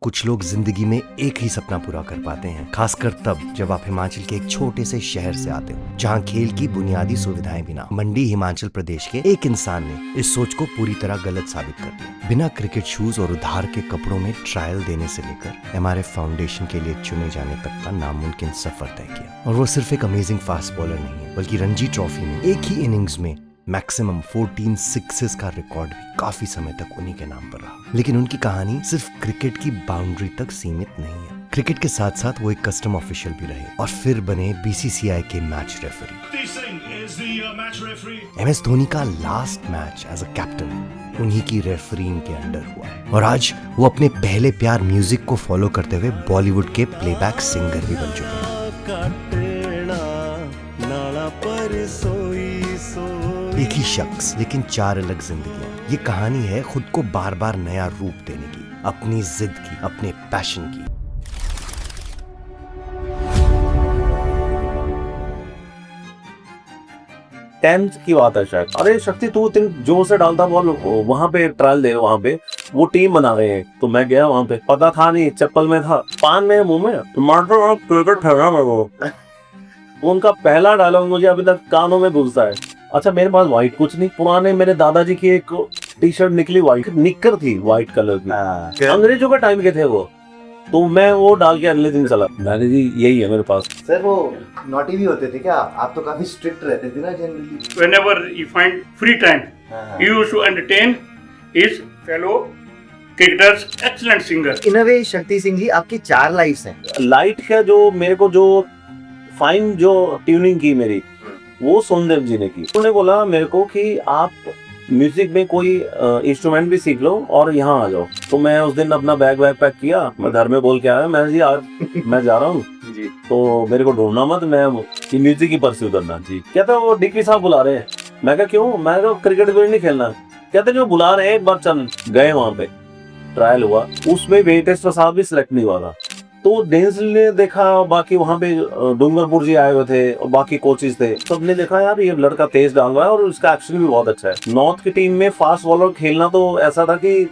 कुछ लोग जिंदगी में एक ही सपना पूरा कर पाते हैं, खासकर तब जब आप हिमाचल के एक छोटे से शहर से आते हो जहां खेल की बुनियादी सुविधाएं भी ना हो। मंडी हिमाचल प्रदेश के एक इंसान ने इस सोच को पूरी तरह गलत साबित कर दिया। बिना क्रिकेट शूज और उधार के कपड़ों में ट्रायल देने से लेकर MRF फाउंडेशन के लिए चुने जाने तक का नामुमकिन सफर तय किया। और वो सिर्फ एक अमेजिंग फास्ट बॉलर नहीं है, बल्कि रणजी ट्रॉफी में एक ही इनिंग्स में मैक्सिमम 14 सिक्सेस का रिकॉर्ड भी काफी समय तक उन्हीं के नाम पर रहा। लेकिन उनकी कहानी सिर्फ क्रिकेट की बाउंड्री तक सीमित नहीं है। क्रिकेट के साथ साथ वो एक कस्टम ऑफिशियल भी रहे और फिर बने BCCI के मैच रेफरी। MS धोनी का last match as a captain उन्हीं की रेफरिंग के अंडर हुआ है। और आज वो अपने पहले प्यार म्यूजिक को फॉलो करते हुए बॉलीवुड के प्लेबैक सिंगर भी बन चुके हैं। एक ही शख्स लेकिन चार अलग जिंदगियां। ये कहानी है खुद को बार बार नया रूप देने की, अपनी जिद की, अपने पैशन की। टेंथ की बात है शायद। अरे शक्ति तू जोर से डालता बॉल, वहां पे ट्रायल दे, वहां पे वो टीम बना रहे हैं। तो मैं गया वहां पे, पता था नहीं, चप्पल में था, पान में मुंह में, टमाटर क्रिकेट ठहरा मेरे को। उनका पहला डायलॉग मुझे अभी तक कानों में घुसता है। अच्छा मेरे पास व्हाइट कुछ नहीं, पुराने मेरे दादाजी की एक टी शर्ट निकली, व्हाइट निक्कर थी, व्हाइट कलर की, अंग्रेजों के टाइम के थे वो। तो मैं वो डाल के अगले दिन चला। दादाजी यही है मेरे पास। सर वो नॉटी भी होते थे क्या? आप तो काफी स्ट्रिक्ट रहते थे ना generally. Whenever you find free time, he used to entertain his fellow cricketers, excellent singer. इन अ वे शक्ति सिंह जी आपकी 4 लाइफ्स हैं। लाइट का जो मेरे को जो फाइन जो ट्यूनिंग की मेरी, वो सोनदेव जी ने की। उन्होंने बोला मेरे को कि आप म्यूजिक में कोई इंस्ट्रूमेंट भी सीख लो और यहाँ आ जाओ। तो मैं उस दिन अपना बैग पैक किया, मैं घर में बोल के आया, मैं जी आज मैं जा रहा हूँ जी, तो मेरे को ढूंढना मत, मैं म्यूजिक ही परस्यू करना जी। कहता वो डिकी साहब बुला रहे हैं। मैं कहा क्यों? मैं कहा क्रिकेट नहीं खेलना। कहते जो बुला रहे हैं एक बार चल। गए वहां पे, ट्रायल हुआ, उसमें वेटेस्टर साहब भी सिलेक्ट नहीं हुआ था। तो डेंस ने देखा, बाकी वहां पे डूंगरपुर जी आए हुए थे और बाकी कोचेस थे, सबने देखा यार ये लड़का तेज डाल रहा है और इसका एक्शन भी बहुत अच्छा है। नॉर्थ की टीम में फास्ट बॉलर खेलना तो ऐसा था कि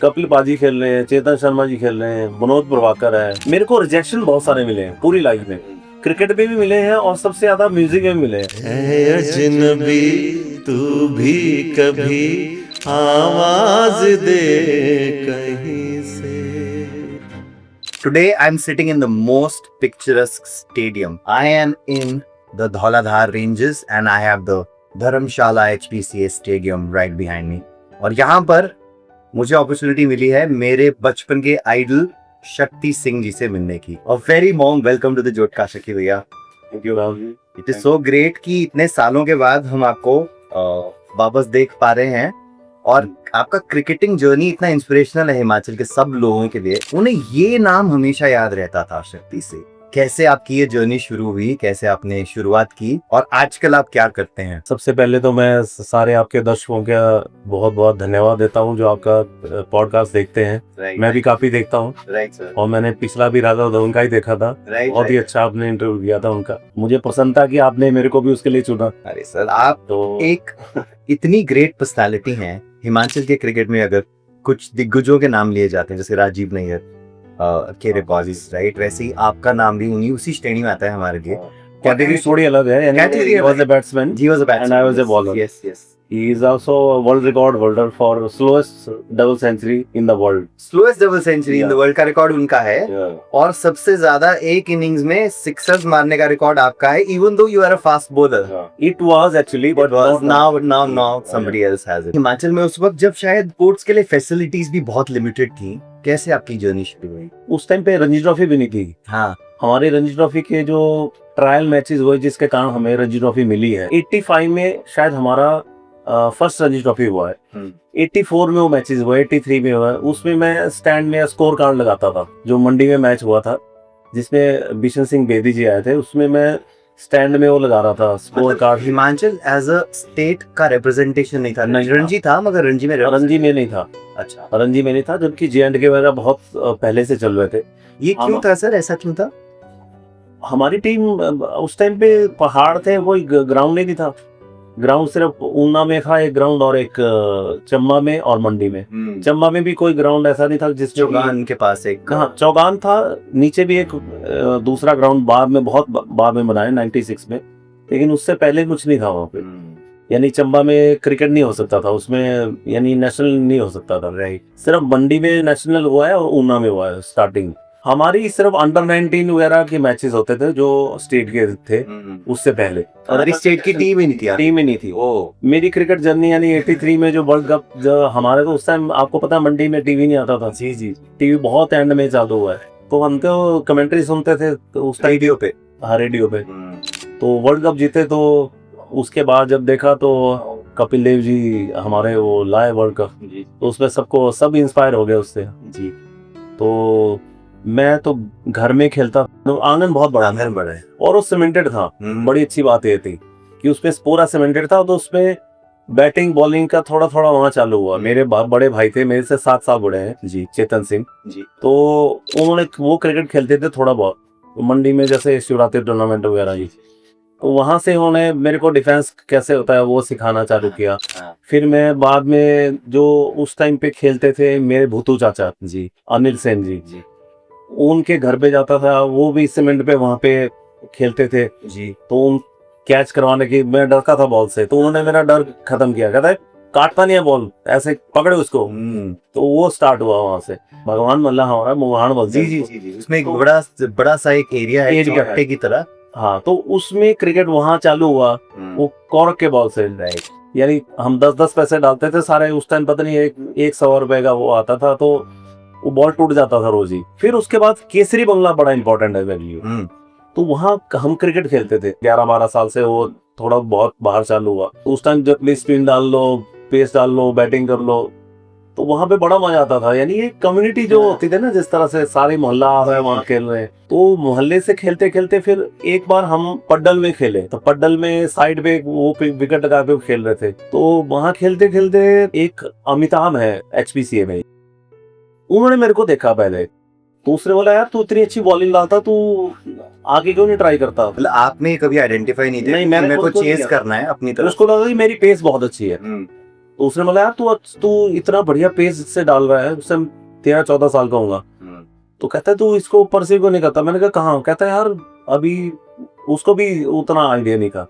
कपिल पाजी खेल रहे हैं, चेतन शर्मा जी खेल रहे हैं, मनोज प्रभाकर है। मेरे को रिजेक्शन बहुत सारे मिले हैं पूरी लाइफ में, क्रिकेट में भी मिले हैं और सबसे ज्यादा म्यूजिक में मिले हैं। अजनबी तू भी कभी आवाज दे कहीं से। Today I'm sitting in the most picturesque stadium. I am in the Dhauladhar Ranges and I have the Dharamshala HPCA Stadium right behind me. और यहाँ पर मुझे अपॉर्चुनिटी मिली है मेरे बचपन के आइडल शक्ति सिंह जी से मिलने की। और very warm welcome to the Jodcast Shakti भैया। Thank you Rahul ji. It is so great कि इतने सालों के बाद हम आपको वापस देख पा रहे हैं और आपका क्रिकेटिंग जर्नी इतना इंस्पिरेशनल है हिमाचल के सब लोगों के लिए। उन्हें ये नाम हमेशा याद रहता था शक्ति से। कैसे आपकी ये जर्नी शुरू हुई, कैसे आपने शुरुआत की और आजकल आप क्या करते हैं? सबसे पहले तो मैं सारे आपके दर्शकों का बहुत बहुत धन्यवाद देता हूँ जो आपका पॉडकास्ट देखते हैं। मैं भी काफी देखता हूँ और मैंने पिछला भी राधा उनका ही देखा था। बहुत ही अच्छा आपने इंटरव्यू किया था उनका, मुझे पसंद था कि आपने मेरे को भी उसके लिए चुना। अरे सर आप तो एक इतनी ग्रेट पर्सनालिटी हैं हिमाचल के क्रिकेट में। अगर कुछ दिग्गजों के नाम लिए जाते हैं जैसे राजीव नैयर के रिकॉर्ड्स, राइट, वैसे ही आपका नाम भी उन्हीं उसी श्रेणी में आता है हमारे लिए। कैटेगरी थोड़ी अलग है, यानी he was a batsman and I was a bowler. Yes, yes. He is also a world record holder for slowest double century in the world. Slowest double century in the world का record उनका है। और सबसे ज्यादा एक innings में Sixers मारने का रिकॉर्ड आपका है, even though you are a fast bowler. It was actually, but now somebody else has it. Himachal में उस वक्त जब शायद स्पोर्ट्स के लिए फैसिलिटीज भी बहुत लिमिटेड थी, कैसे आपकी जर्नी शुरू हुई? उस टाइम पे रणजी ट्रॉफी भी नहीं थी। हाँ, हमारे रणजी ट्रॉफी के जो ट्रायल मैचेस हुए जिसके कारण हमें रणजी ट्रॉफी मिली है। 85 में शायद हमारा फर्स्ट रणजी ट्रॉफी हुआ है। 84 में वो मैचेस हुए, 83 में हुआ। उसमें मैं स्टैंड में स्कोर कार्ड लगाता था। जो मंडी में मैच हुआ था जिसमें बिशन सिंह बेदी जी आए थे, उसमें मैं स्टैंड में वो लगा रहा था score card. Himachal as a state का रिप्रेजेंटेशन नहीं था, रणजी था मगर रणजी में नहीं था। अच्छा, रणजी में नहीं था, जबकि J&K वगैरह बहुत पहले से चल रहे थे। ये क्यों था सर, ऐसा क्यों था? हमारी टीम उस टाइम पे पहाड़ थे, कोई ग्राउंड नहीं था। ग्राउंड सिर्फ ऊना में था एक ग्राउंड, और एक चंबा में और मंडी में। चंबा में भी कोई ग्राउंड ऐसा नहीं था जिसमें चौगान के पास एक कहाँ चौगान था, नीचे भी एक दूसरा ग्राउंड बाद में, बहुत बाद में बनाया 96 में, लेकिन उससे पहले कुछ नहीं था वहाँ पे। यानी चंबा में क्रिकेट नहीं हो सकता था उसमें, यानी नेशनल नहीं हो सकता था। राइट। सिर्फ मंडी में नेशनल हुआ है और ऊना में हुआ है स्टार्टिंग। हमारी सिर्फ अंडर 19 वगैरह के मैचेस होते थे जो स्टेट के थे उससे पहले। और इस स्टेट की टीम ही नहीं थी। टीम ही नहीं थी। मेरी क्रिकेट जर्नी यानी 83 में जो वर्ल्ड कप जो हमारे, तो उस टाइम आपको पता है मंडी में टीवी नहीं आता था। जी जी। टीवी बहुत एंड में चालू हुआ है, तो हम तो कमेंट्री सुनते थे तो उस टाइम रेडियो पे। हाँ रेडियो पे। तो वर्ल्ड कप जीते, तो उसके बाद जब देखा तो कपिल देव जी हमारे वो लाए वर्ल्ड कप, तो उसमें सब इंस्पायर हो गए उससे जी। तो मैं तो घर में खेलता, तो आंगन बहुत बड़ा आंगन बड़ा है और वो सीमेंटेड था। बड़ी अच्छी बात ये थी कि उसमें पूरा सीमेंटेड था, तो उसमें बैटिंग बॉलिंग का थोड़ा थोड़ा वहाँ चालू हुआ। मेरे बड़े भाई थे, मेरे से 7 साल बड़े हैं जी, चेतन सिंह जी। तो उन्होंने वो क्रिकेट खेलते थे थोड़ा बहुत मंडी में, जैसे शिवरात्रि टूर्नामेंट वगैरह जी। तो वहां से उन्होंने मेरे को डिफेंस कैसे होता है वो सिखाना चालू किया। फिर मैं बाद में जो उस टाइम पे खेलते थे मेरे भूतू चाचा जी, अनिल सेन जी, उनके घर पे जाता था, वो भी सीमेंट पे वहां पे खेलते थे जी। तो उन कैच करवाने की मैं डरता था बॉल से, तो उन्होंने मेरा डर खत्म किया। कहता है काटता नहीं है बॉल, ऐसे पकड़े उसको। तो वो स्टार्ट हुआ वहां से। भगवान मल्ला हमारा मुहान बोलते जी हैं जी जी जी। उसमें एक बड़ा सा एक एरिया है एरिया चट्टे की तरह। हाँ, तो उसमें क्रिकेट वहां चालू हुआ वो कॉर्क के बॉल से। राइट। यानी हम 10-10 पैसे डालते थे सारे उस टाइम, पता नहीं 100 रुपए का वो आता था, तो वो बॉल टूट जाता था रोज ही। फिर उसके बाद केसरी बंगला बड़ा इंपॉर्टेंट है मेरे लिए, तो वहाँ हम क्रिकेट खेलते थे 11-12 साल से। वो थोड़ा बहुत बाहर चालू हुआ, तो उस टाइम जब स्पिन डाल लो, पेस डाल लो, बैटिंग कर लो, तो वहां पे बड़ा मजा आता था। यानी एक कम्युनिटी जो होती थी ना, जिस तरह से सारे मोहल्ला आ रहा है वहाँ खेल रहे हैं, तो मोहल्ले से खेलते खेलते फिर एक बार हम पड्डल में खेले। तो पड्डल में साइड पे वो विकेट लगा के खेल रहे थे, तो वहां खेलते खेलते एक अमिताभ है HPCA में, उन्होंने मेरे को देखा पहले, तो उसने बोला यार तू इतनी अच्छी बॉलिंग डालता, तू आगे क्यों नहीं ट्राई करता। मतलब आपने कभी आइडेंटिफाई नहीं नहीं, किया मैंने मेरे को खुद को चेस किया। करना है अपनी तरफ। उसको लगा कि मेरी पेस बहुत अच्छी है, तो उसने बोला यार तू इतना बढ़िया पेस से डाल रहा है, उससे 13-14 साल का होगा, तो कहता है तू इसको परसीव क्यों नहीं करता। मैंने कहा कहाँ, कहता है यार अभी उसको भी उतना आइडिया नहीं था।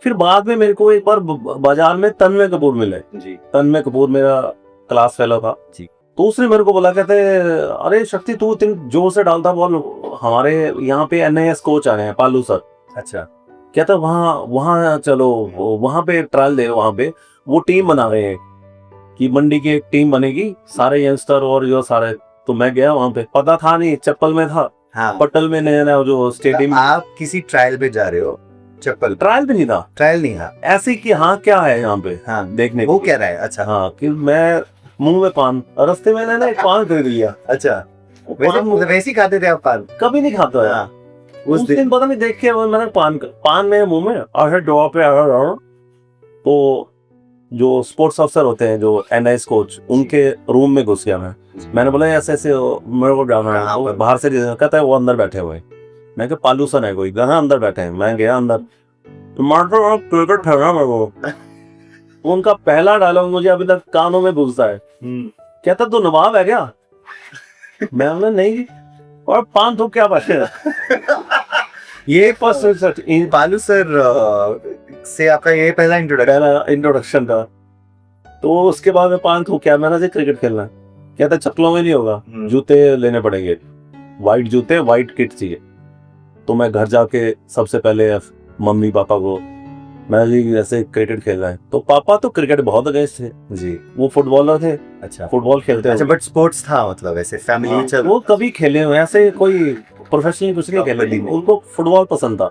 फिर बाद में मेरे को एक बार बाजार में तन्मय कपूर मिले जी। तन्मय कपूर मेरा क्लास फेलो था जी। तो उसने मेरे को बोला, कहते अरे शक्ति तू इतनी जोर से डालता बॉल, हमारे यहाँ पे NIS कोच आ रहे हैं पालू सर। अच्छा। कहता वहाँ चलो, वहाँ पे ट्रायल दे, वहाँ पे वो टीम बना रहे हैं कि मंडी की एक टीम बनेगी, सारे यंगस्टर और जो सारे। तो मैं गया वहाँ पे, पता था नहीं, चप्पल में था। हाँ। पटल में नया जो स्टेडियम। आप किसी ट्रायल पे जा रहे हो, चप्पल ट्रायल भी नहीं था, ट्रायल नहीं था, ऐसे कि हाँ क्या है यहाँ पे, हाँ देखने वो को। कह रहा है। अच्छा। हाँ, कि मैं मुंह में पान, रास्ते में ना एक पान खरीद लिया। अच्छा। वैसे ही खाते थे आप पान? कभी नहीं खाता है। हाँ। उस दिन पता नहीं देख के मैंने पान मेरे मुंह में आगे डॉ पे आया। तो जो स्पोर्ट्स अफसर होते हैं जो NIS कोच, उनके रूम में घुस गया मैंने बोला ऐसे ऐसे मेरे को जाना है। वो बाहर से कहता है वो अंदर बैठे हुए। मैं कहा पालूसन है कोई, कहाँ अंदर बैठे हैं। मैं गया अंदर, तो मार्टो क्रिकेट ठहरा मेरे को। उनका पहला डायलॉग मुझे अभी तक कानों में घुसता है। कहता तू नवाब है क्या? मैं बोला नहीं, और पान तो क्या बात है। ये फर्स्ट पालू सर से आपका ये पहला इंट्रोडक्शन था। तो उसके बाद में पान थूक क्या, मैंने से क्रिकेट खेलना है। कहता चप्पलों में नहीं होगा, जूते लेने पड़ेंगे, वाइट जूते, वाइट किट चाहिए। तो मैं घर जाके सबसे पहले मम्मी पापा को मैं जी ऐसे क्रिकेट खेल रहा है, तो पापा तो क्रिकेट बहुत अगेंस्ट थे जी, वो फुटबॉलर थे। अच्छा। फुटबॉल खेलते हैं। अच्छा, बट स्पोर्ट्स था मतलब ऐसे फैमिली में चल। वो कभी खेले हुए ऐसे कोई प्रोफेशनली कुछ नहीं खेले, उनको फुटबॉल पसंद था।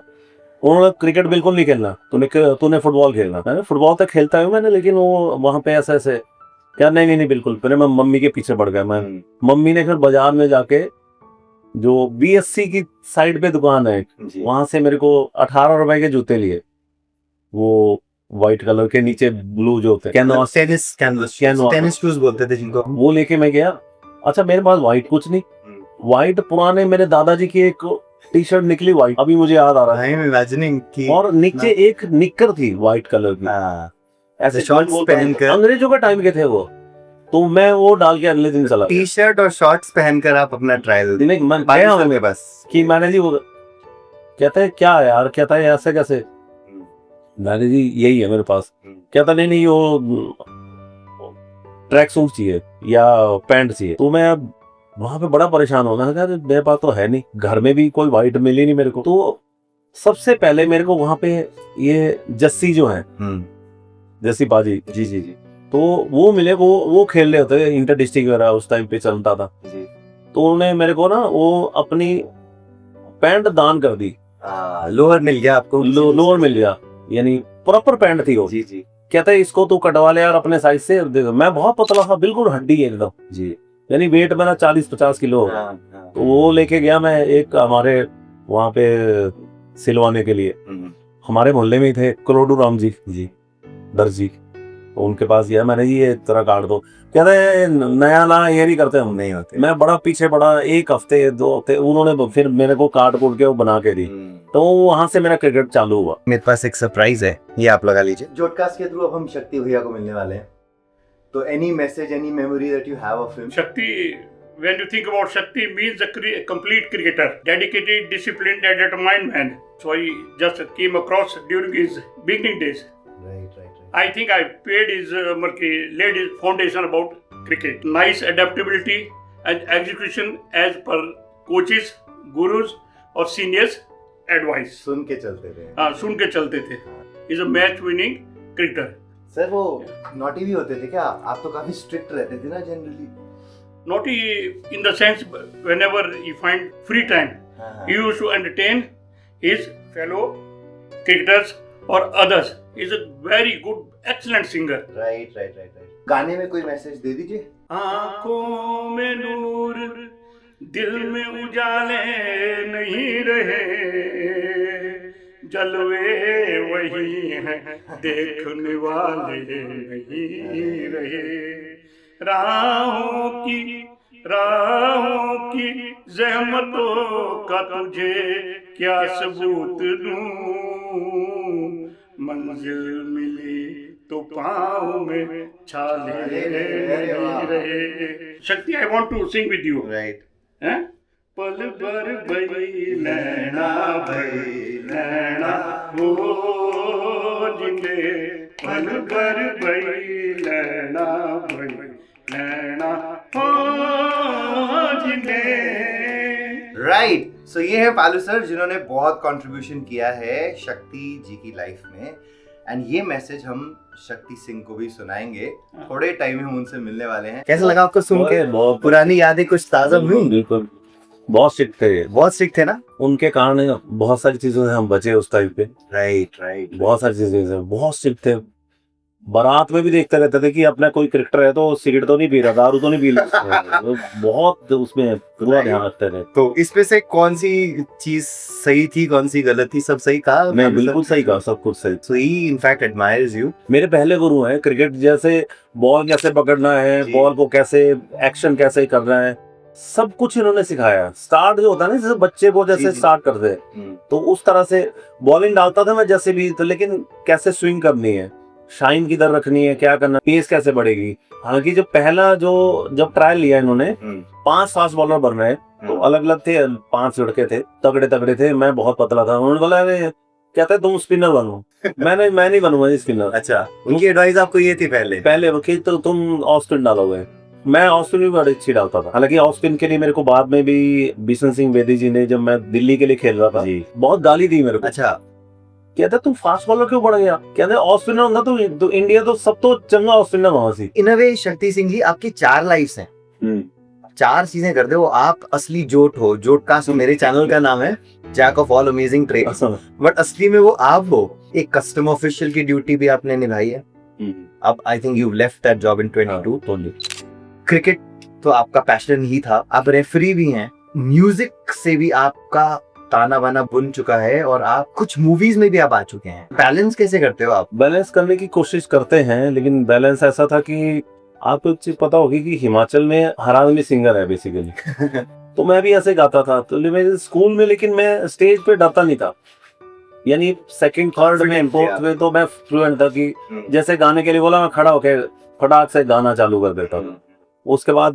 उन्होंने क्रिकेट बिल्कुल नहीं खेलना, तूने फुटबॉल खेलना। मैंने फुटबॉल तक खेलता हूँ मैंने, लेकिन वो वहाँ पे ऐसे ऐसे क्या, नहीं बिल्कुल। फिर मैं मम्मी के पीछे पड़ गया। मैं मम्मी ने फिर बाजार में जाके जो BSC की साइड पे दुकान है, वहां से मेरे को 18 रुपए के जूते लिए, वो व्हाइट कलर के नीचे ब्लू जो होते हैं, टेनिस शूज बोलते थे जिनको, वो लेके मैं गया। अच्छा, मेरे पास व्हाइट कुछ नहीं, व्हाइट पुराने मेरे दादाजी की एक टी शर्ट निकली व्हाइट, अभी मुझे याद आ रहा है, आई एम इमेजिनिंग कि और नीचे एक निक्कर थी व्हाइट कलर की, हाँ, ऐसे शॉर्ट्स पहनकर, अंग्रेजों के टाइम के थे वो, तो मैं वो डाल के अगले दिन चला टी शर्ट और शॉर्ट्स पहनकर आप अपना ट्रायल नहीं मैं पाया गया हूँ हूँ में बस कि मैंने जी वो कहता है क्या है यार, कहता है ऐसे कैसे, मैंने जी यही है मेरे पास, कहता नहीं नहीं वो ट्रैक सूट चाहिए या पैंट चाहिए, तो मैं वहां पे बड़ा परेशान हो गया, मेरे पास तो है नहीं, घर में भी कोई व्हाइट मिली नहीं मेरे को। तो सबसे पहले मेरे को वहां पे ये जस्सी जो है, जस्सी बाजी, जी जी जी तो वो मिले, वो खेल रहे होते इंटर डिस्ट्रिक्ट वगैरह उस टाइम पे चलता था, जी, तो उन्होंने मेरे को ना वो अपनी पैंट दान कर दी, लोअर मिल गया आपको, लोअर मिल गया, यानी प्रॉपर पैंट थी वो। जी जी कहते इसको तू कटवा ले यार अपने साइज से, मैं बहुत पतला था, बिल्कुल हड्डी एकदम, जी, यानी वेट मेरा 40-50 किलो होगा। हाँ, तो वो लेके गया मैं एक हमारे वहां पे सिलवाने के लिए, हमारे मोहल्ले में ही थे करोडू राम जी दर्जी, तो उनके पास गया मैंने, ये तरह काट दो, कहते हैं नया ना ये नहीं करते हम, नहीं होते, मैं बड़ा पीछे पड़ा, 1 हफ्ते 2 हफ्ते उन्होंने फिर मेरे को काट कूट के वो बना के दी, तो वहां से मेरा क्रिकेट चालू हुआ। मेरे पास एक सरप्राइज है, ये आप लगा लीजिए। जॉडकास्ट के थ्रू अब हम शक्ति भैया को मिलने वाले हैं, तो any message, any memory that you have of him? Shakti, when you think about Shakti, means a complete cricketer, dedicated, disciplined, and determined man. So I just came across during his beginning days. Right. I think I laid his foundation about cricket. Nice adaptability and execution as per coaches, gurus और seniors advice. सुन के चलते थे, सुन के चलते थे. He's a match winning cricketer. Sir वो naughty भी होते थे क्या? आप तो काफी स्ट्रिक्ट रहते थे ना generally? Naughty in the sense whenever he find free time, he used to entertain his fellow cricketers or others. He is a very good, excellent singer. Right. गाने में कोई मैसेज दे दीजिए। आँखों में नूर, दिल में उजाले नहीं रहे, जलवे वही हैं, देखने वाले नहीं रहे। राहों की ज़हमतों का तुझे क्या सबूत दूं, मंजिल मिली तो पाँव में छाले नहीं रहे। शक्ति, I want to sing with you. Right. पल भर भई नैना हो जिंदे, पल भर भई नैना हो जिंदे। राइट, सो ये है पालू सर जिन्होंने बहुत कंट्रीब्यूशन किया है शक्ति जी की लाइफ में, एंड ये मैसेज हम शक्ति सिंह को भी सुनाएंगे। थोड़े टाइम में हम उनसे मिलने वाले हैं। कैसा लगा आपको सुन के? पुरानी यादें कुछ ताजा हुई? बिल्कुल, बहुत स्ट्रिक्ट थे ना, उनके कारण बहुत सारी चीजों से हम बचे उस टाइम पे। राइट। बहुत सारी चीजें से बहुत स्ट्रिक्ट थे। बारात में भी देखते रहते थे कि अपना कोई क्रिकेटर है तो सिगरेट तो नहीं पी रहा, दारू तो नहीं पी रहा, बहुत उसमें पूरा ध्यान रखते थे। तो इसमें से कौन सी चीज सही थी, कौन सी गलत थी? सब सही कहा? मैं बिल्कुल सही कहा, सब कुछ सही। So he in fact admires you. मेरे पहले गुरु हैं, क्रिकेट जैसे बॉल कैसे पकड़ना है, बॉल को कैसे एक्शन कैसे करना है, सब कुछ इन्होंने सिखाया। स्टार्ट जो होता है ना, जैसे बच्चे को जैसे स्टार्ट करते हैं, तो उस तरह से बॉलिंग डालता था मैं जैसे भी, तो लेकिन कैसे स्विंग करनी है, शाइन किधर रखनी है, क्या करना, पेस कैसे बढ़ेगी। हालांकि जब ट्रायल लिया इन्होंने, 5 फास्ट बॉलर बन रहे, तो अलग अलग थे, 5 लड़के थे, तगड़े थे, मैं बहुत पतला था। उन्होंने बोला कहता है तुम स्पिनर बनो। मैं नहीं बनूंगा स्पिनर। अच्छा, उनकी एडवाइस आपको ये थी पहले कि तो तुम ऑफ स्पिन डालोगे। मैं ऑफ स्पिन भी बड़ी अच्छी डालता था। हालांकि ऑफ स्पिन के लिए मेरे को बाद में भी बिशन सिंह बेदी जी ने, जब मैं दिल्ली के लिए खेल रहा था, बहुत गाली दी मेरे को। अच्छा, कहते तुम फास्ट बॉलर क्यों बढ़ गया, कहते ऑफ स्पिनर होगा तो इंडिया तो सब तो चंगा ऑफ स्पिनर वहां से। इन अ वे शक्ति सिंह जी, आपकी 4 लाइफ्स हैं, 4 चीजें करते हो आप। असली जोट हो, जोटकास्ट मेरे चैनल का नाम है, jack of all amazing trades, but असली में वो आप हो। एक कस्टम ऑफिशियल की ड्यूटी भी आपने निभाई है। अब I think you left that job in 22। Cricket तो आपका पैशन ही था, आप रेफरी भी हैं, म्यूजिक से भी आपका ताना बाना बुन चुका है, और आप कुछ मूवीज में भी आप आ चुके हैं। बैलेंस कैसे करते हो आप? बैलेंस करने की कोशिश करते हैं, लेकिन बैलेंस ऐसा था कि आपको चीज पता होगी कि हिमाचल में हर आदमी सिंगर है बेसिकली। तो मैं भी ऐसे गाता था। तो मेरे स्कूल में, लेकिन मैं स्टेज पे डरता नहीं था, यानी सेकंड थर्ड में फोर्थ में तो मैं फ्लुएंट था कि जैसे गाने के लिए बोला मैं खड़ा होके फटाक से गाना चालू कर देता था। उसके बाद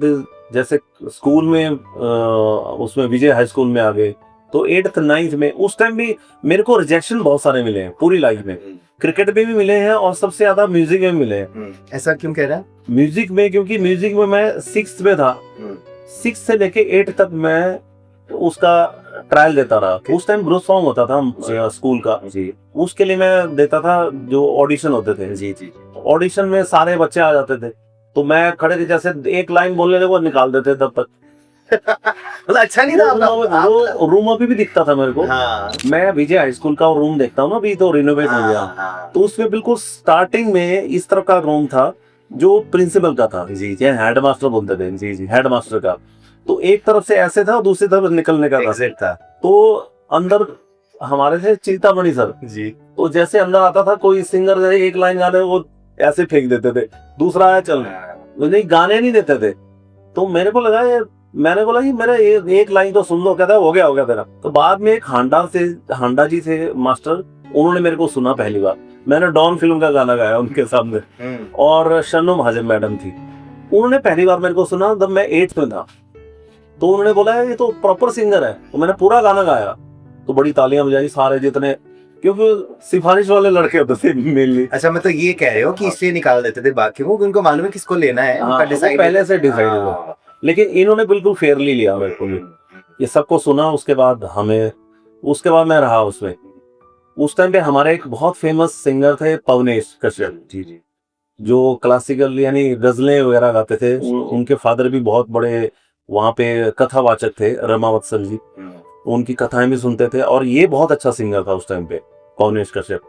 जैसे स्कूल में उसमें विजय हाई स्कूल में आ गए, तो 8th 9th में उस टाइम भी मेरे को रिजेक्शन बहुत सारे मिले हैं पूरी लाइफ में। क्रिकेट में भी मिले हैं और सबसे ज्यादा म्यूजिक में मिले हैं। ऐसा क्यों कह रहा है? म्यूजिक में, क्योंकि म्यूजिक में मैं 6th में था, 6 से लेके 8 तक मैं उसका ट्रायल देता रहा। उस टाइम ग्रुप सॉन्ग होता था स्कूल का जी उसके लिए मैं देता था, जो ऑडिशन होते थे। जी जी। ऑडिशन में सारे बच्चे आ जाते थे, तो मैं खड़े थे, जैसे एक लाइन बोलने वो निकाल देते तब तक। मतलब अच्छा नहीं था आपका? वो रूम अभी भी दिखता था मेरे को। हाँ मैं विजय हाई स्कूल का रूम देखता हूँ ना, अभी तो रिनोवेट हो गया। हाँ तो उसमें बिल्कुल स्टार्टिंग में इस तरह का रूम था जो प्रिंसिपल का था, जी या हेडमास्टर बोलते थे, जी जी हेडमास्टर का। तो एक तरफ से ऐसे था और दूसरी तरफ निकलने का था। एग्जिट था तो अंदर हमारे थे चिंतामणि सर जी। तो जैसे अंदर आता था कोई सिंगर एक लाइन गाने वो ऐसे फेंक देते थे, दूसरा है चल, नहीं गाने नहीं देते थे। तो मेरे को लगा ये, मैंने बोला कि मेरा एक लाइन तो सुन लो, कहता है हो गया तेरा। तो बाद में एक हांडा जी थे मास्टर, उन्होंने मेरे को सुना पहली बार। मैंने डॉन फिल्म का गाना गाया उनके सामने, और शन्नू महाजन मैडम थी, उन्होंने पहली बार मेरे को सुना जब मैं 8th में था। तो उन्होंने बोला ये तो प्रॉपर सिंगर है। तो मैंने पूरा गाना गाया, तो बड़ी तालियां बजाई सारे जितने, क्योंकि सिफारिश वाले लड़के होते थे मेनली। अच्छा मतलब ये कह रहे हो कि इसलिए निकाल देते थे बाकी को, उनको मालूम है किसको लेना है, हाँ, उनका वो डिसाइड पहले से डिसाइड हुआ। लेकिन इन्होंने बिल्कुल फेयरली लिया मेरे को भी। ये सबको सुना, उसके बाद मैं रहा उसमें। उस टाइम पे हमारे एक बहुत फेमस सिंगर थे पवनेश कश्यप जी जी जो क्लासिकल यानी गजलें वगैरह गाते थे। उनके फादर भी बहुत बड़े वहाँ पे कथावाचक थे, रमावत्सल जी, उनकी कथाएं भी सुनते थे। और ये बहुत अच्छा सिंगर था उस टाइम पे, पवनेश कश्यप।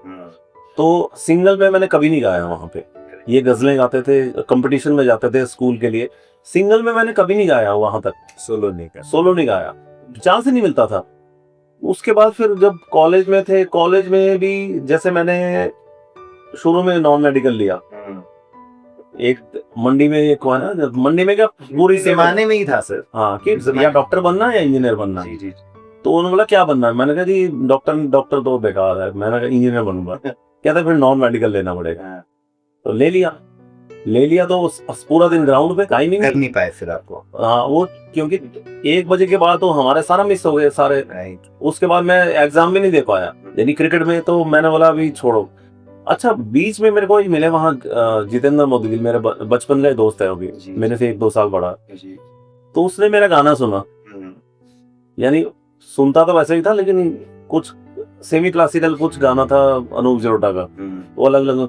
तो सिंगल में मैंने कभी नहीं गाया वहाँ पे, ये गजलें गाते थे, कंपटीशन में जाते थे स्कूल के लिए। सिंगल में मैंने कभी नहीं गाया वहां तक, सोलो नहीं गाया, चांस ही नहीं मिलता था। उसके बाद फिर जब कॉलेज में थे, कॉलेज में भी जैसे मैंने शुरू में नॉन मेडिकल लिया, एक मंडी में एक हुआ ना, मंडी में क्या पूरी जमाने में ही था सर। हाँ कि या डॉक्टर बनना या इंजीनियर बनना। जी जी तो उन्होंने बोला क्या बनना है, मैंने कहा जी डॉक्टर तो बेकार है, मैंने कहा इंजीनियर बनूंगा। कहता फिर नॉन मेडिकल लेना पड़ेगा। तो ले लिया तो पूरा दिन ग्राउंड पे टाइमिंग कर नहीं पाए फिर आपको? हाँ वो, क्योंकि 1 बजे के बाद तो हमारे सारा मिस हो गए सारे। उसके बाद मैं एग्जाम भी नहीं दे पाया, यानी क्रिकेट में। तो मैंने बोला अभी छोड़ो। अच्छा बीच में मेरे को मिले वहाँ जितेंद्र मोदी, मेरे बचपन का दोस्त है, अभी मेरे से 1-2 साल बड़ा। तो उसने मेरा गाना सुना, यानी सुनता तो वैसे ही था, लेकिन कुछ सेमी क्लासिकल कुछ गाना था अनूप जलोटा का, वो अलग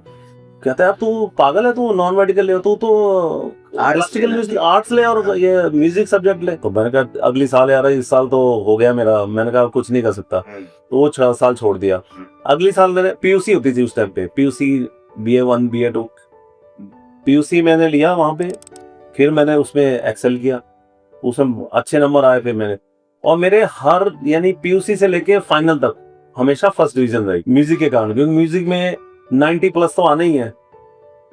कहता है अब तू पागल है, तू नॉन मेडिकल ले, तू तो आर्टिस्टिकल म्यूजिक आर्ट्स ले और ये म्यूजिक सब्जेक्ट ले। तो मैंने कहा अगली साल यार, इस साल तो हो गया मेरा, मैंने कहा कुछ नहीं कर सकता। तो वो 6 साल छोड़ दिया। अगली साल मैंने पीयूसी होती थी उस टाइम पे, पीयूसी BA1 BA2 पीयूसी मैंने लिया वहां पे। फिर मैंने उसमें एक्सेल किया, उसमें अच्छे नंबर आए। फिर मैंने, और मेरे हर यानी पीयूसी से लेके फाइनल तक हमेशा फर्स्ट डिवीजन रही म्यूजिक के कारण, क्योंकि म्यूजिक में 90+ तो आना ही है,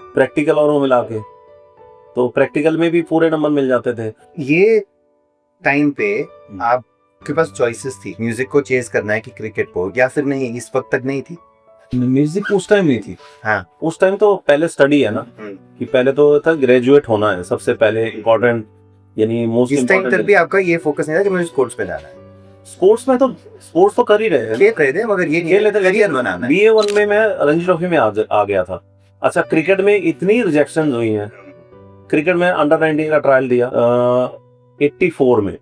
प्रैक्टिकल और वो मिला के। तो प्रैक्टिकल में भी पूरे नंबर मिल जाते थे। ये टाइम पे आपके पास चॉइसेस थी, म्यूजिक को चेज करना है कि क्रिकेट को, या फिर नहीं इस वक्त तक नहीं थी? म्यूजिक उस टाइम नहीं थी। हाँ उस टाइम तो पहले स्टडी है ना, कि पहले तो था ग्रेजुएट होना है सबसे पहले इम्पोर्टेंट, यानी मोस्ट इस टाइम तक भी आपका ये फोकस नहीं था कि मुझे स्पोर्ट्स पे जाना है? स्पोर्ट्स तो कर ही रहे हैं, खेल रहे थे, मगर ये खेल लेते, करियर बनाना है। BA1 में मैं रणजी ट्रॉफी में आ गया था। अच्छा क्रिकेट में इतनी रिजेक्शन हुई हैं। क्रिकेट में अंडर 19 का ट्रायल दिया 84 में,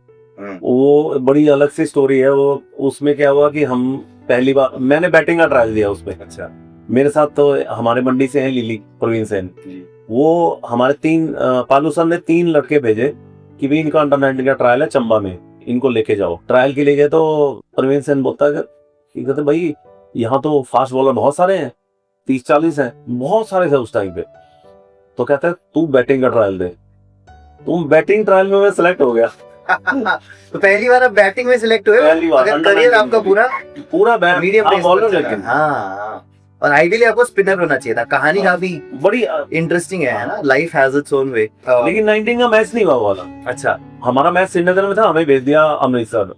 वो बड़ी अलग सी स्टोरी है। वो उसमें क्या हुआ कि हम पहली बार मैंने बैटिंग का ट्रायल दिया उसमें। अच्छा मेरे साथ तो हमारे मंडी से हैं लिली प्रवीण सेन, वो हमारे 3 पालू सर ने 3 लड़के भेजे कि भाई इनका अंडर 19 का ट्रायल है चंबा में, इनको लेके जाओ। ट्रायल के लिए गए तो प्रवीण सेन बोलता है कि कहते भाई यहाँ तो फास्ट बॉलर बहुत सारे हैं, 30-40 हैं, बहुत सारे थे उस टाइम पे। तो कहता है तू बैटिंग का ट्रायल दे। तुम बैटिंग ट्रायल में मैं सिलेक्ट हो गया। तो पहली बार आप बैटिंग में सिलेक्ट हुए? पहली बार अगर करियर आपका पूरा मीडियम बॉलर, लेकिन हाँ और आइडियली आपको स्पिनर होना चाहिए था। कहानी काफी बड़ी इंटरेस्टिंग है ना, life has its own way. लेकिन 19 का मैच नहीं हुआ वाला। अच्छा हमारा मैच श्रीनगर में था, हमें भेज दिया अमृतसर।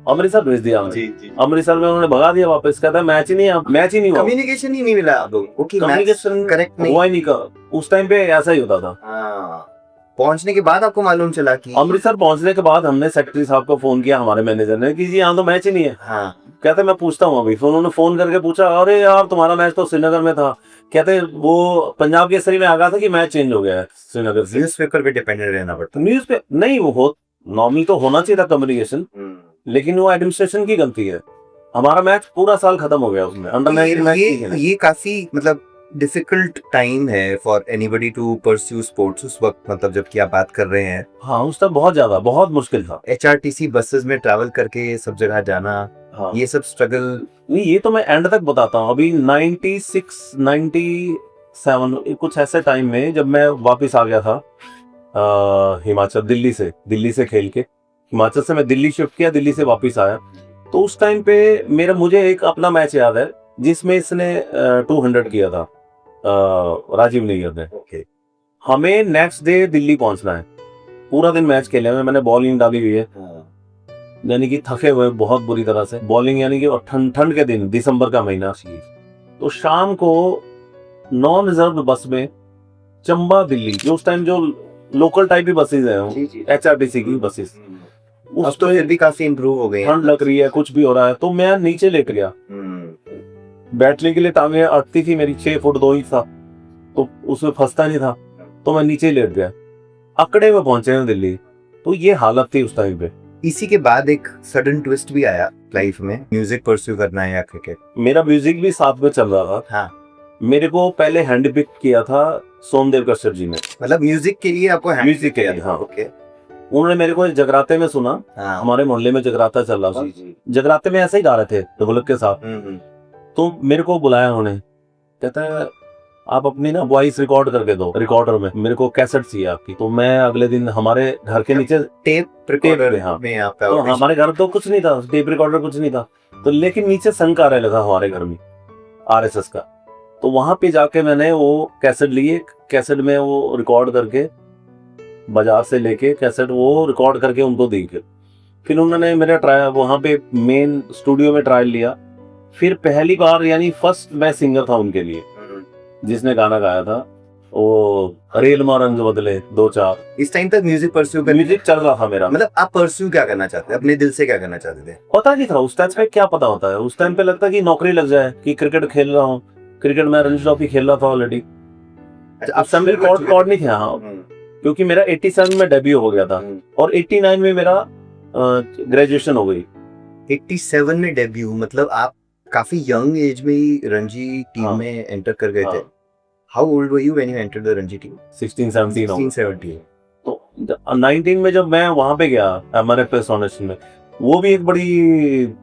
अमृतसर भेज दिया हमें। जी अमृतसर में उन्होंने भगा दिया वापस, कहता है मैच ही नहीं हुआ। कम्युनिकेशन ही नहीं मिला आप लोगों को कि कम्युनिकेशन करेक्ट नहीं हुआ ही नहीं का। उस टाइम पे ऐसा ही होता था। हाँ, पहुंचने के बाद आपको मालूम चला कि अमृतसर पहुंचने के बाद हमने सेक्रेटरी साहब को फोन किया, हमारे मैनेजर ने, कि जी यहाँ तो मैच ही नहीं है। हाँ कहते मैं पूछता हूँ अभी। फिर उन्होंने फोन करके पूछा, अरे यार तुम्हारा मैच तो श्रीनगर में था। कहते वो पंजाब केसरी में आ गया था कि मैच चेंज हो गया है श्रीनगर से। न्यूज़पेपर पे डिपेंडेंट रहना पड़ता न्यूज पे नहीं, वो हो नॉर्मल तो होना चाहिए था कम्युनिकेशन, लेकिन वो एडमिनिस्ट्रेशन की गलती है। हमारा मैच पूरा साल खत्म हो गया उसमें, अंडर 19 मैच नहीं खेले। ये काफी मतलब डिफिकल्ट टाइम है for anybody to pursue sports उस वक्त, मतलब जबकि आप बात कर रहे हैं। हाँ उस टाइम बहुत मुश्किल था। HRTC बसेस में ट्रैवल करके सब जगह जाना, हाँ ये सब स्ट्रगल। नहीं, ये तो मैं एंड तक बताता हूँ। अभी 96 97 कुछ ऐसे टाइम में जब मैं वापस आ गया था हिमाचल, दिल्ली से खेल के हिमाचल से मैं दिल्ली शिफ्ट किया, दिल्ली से वापस आया। तो उस टाइम पे मुझे एक अपना मैच याद है जिसमें इसने 200 किया था, राजीव नैयर ने। ओके हमें नेक्स्ट डे दिल्ली पहुंचना है, पूरा दिन मैच खेले हुए, मैंने बॉलिंग डाली हुई है, यानी कि थके हुए बहुत बुरी तरह से बॉलिंग, यानी कि और ठंड के दिन, दिसंबर का महीना। तो शाम को नॉन रिजर्व बस में चंबा दिल्ली, जो उस टाइम जो लोकल टाइप की बसेज है HRTC की बसेस, अब तो फिर भी काफी इम्प्रूव हो गए हैं। ठंड लग रही है, कुछ भी हो रहा है, तो मैं नीचे लेट गया। बैठने के लिए टांगे अटती थी मेरी, 6 फुट 2 इंच था, तो उसमें फंसता नहीं था, तो मैं नीचे लेट गया। अकड़े में पहुंचे हैं दिल्ली, तो ये हालत थी उस टाइम पे। इसी के बाद एक सडन ट्विस्ट भी आया लाइफ में, म्यूजिक परस्यू करना है या क्रिकेट। मेरा म्यूजिक भी साथ में चल रहा था। हाँ, मेरे को पहले हैंड पिक किया था सोमदेव कश्यप जी ने, मतलब म्यूजिक के लिए आपको म्यूजिक के लिए, हाँ। ओके उन्होंने मेरे को जगराते में सुना, हाँ हमारे मोहल्ले में जगराता चल रहा था, जी जगराते में ऐसे ही गा रहे थे ढोलक के साथ। तो मेरे को बुलाया उन्होंने, कहता है आप अपनी ना वॉइस रिकॉर्ड करके दो रिकॉर्डर में, मेरे को कैसेट चाहिए आपकी। तो मैं अगले दिन हमारे घर के नीचे टेप रिकॉर्डर में, हाँ। में आप तो हमारे घर तो कुछ नहीं था, टेप रिकॉर्डर कुछ नहीं था, तो लेकिन नीचे संघ कार्यालय था हमारे घर में, RSS का। तो वहां पे जाके मैंने वो कैसेट लिए, कैसेट में वो रिकॉर्ड करके बाजार से लेके कैसेट वो रिकॉर्ड करके उनको दी। फिर उन्होंने मेरा ट्रायल वहां पे मेन स्टूडियो में ट्रायल लिया। फिर पहली बार, यानी फर्स्ट मैं सिंगर था उनके लिए जिसने गाना गाया था, वो रेल रंग बदले 2-4। इस टाइम तक म्यूजिक परस्यू कर, म्यूजिक चल रहा था मेरा। मतलब आप परस्यू क्या करना चाहते थे, अपने दिल से क्या करना चाहते थे? पता नहीं था उस टाइम पे, क्या पता होता है उस टाइम पे, लगता कि नौकरी लग जाए, कि क्रिकेट खेल रहा हूँ, क्रिकेट में रणजी ट्रॉफी खेल रहा था ऑलरेडी। अच्छा, उस टाइम पे रिकॉर्ड नहीं था, हाँ, क्योंकि मेरा 87 में डेब्यू हो गया था और 89 में मेरा ग्रेजुएशन हो गई। 87 में डेब्यू, मतलब आप काफी यंग एज में ही रणजी टीम हाँ। में एंटर कर गए थे। हाँ। How old were you when you entered the Ranji team? 16-17 हो गया। 16-17। तो 19 में जब मैं वहां पे गया MRFS ऑडिशन में, वो भी एक बड़ी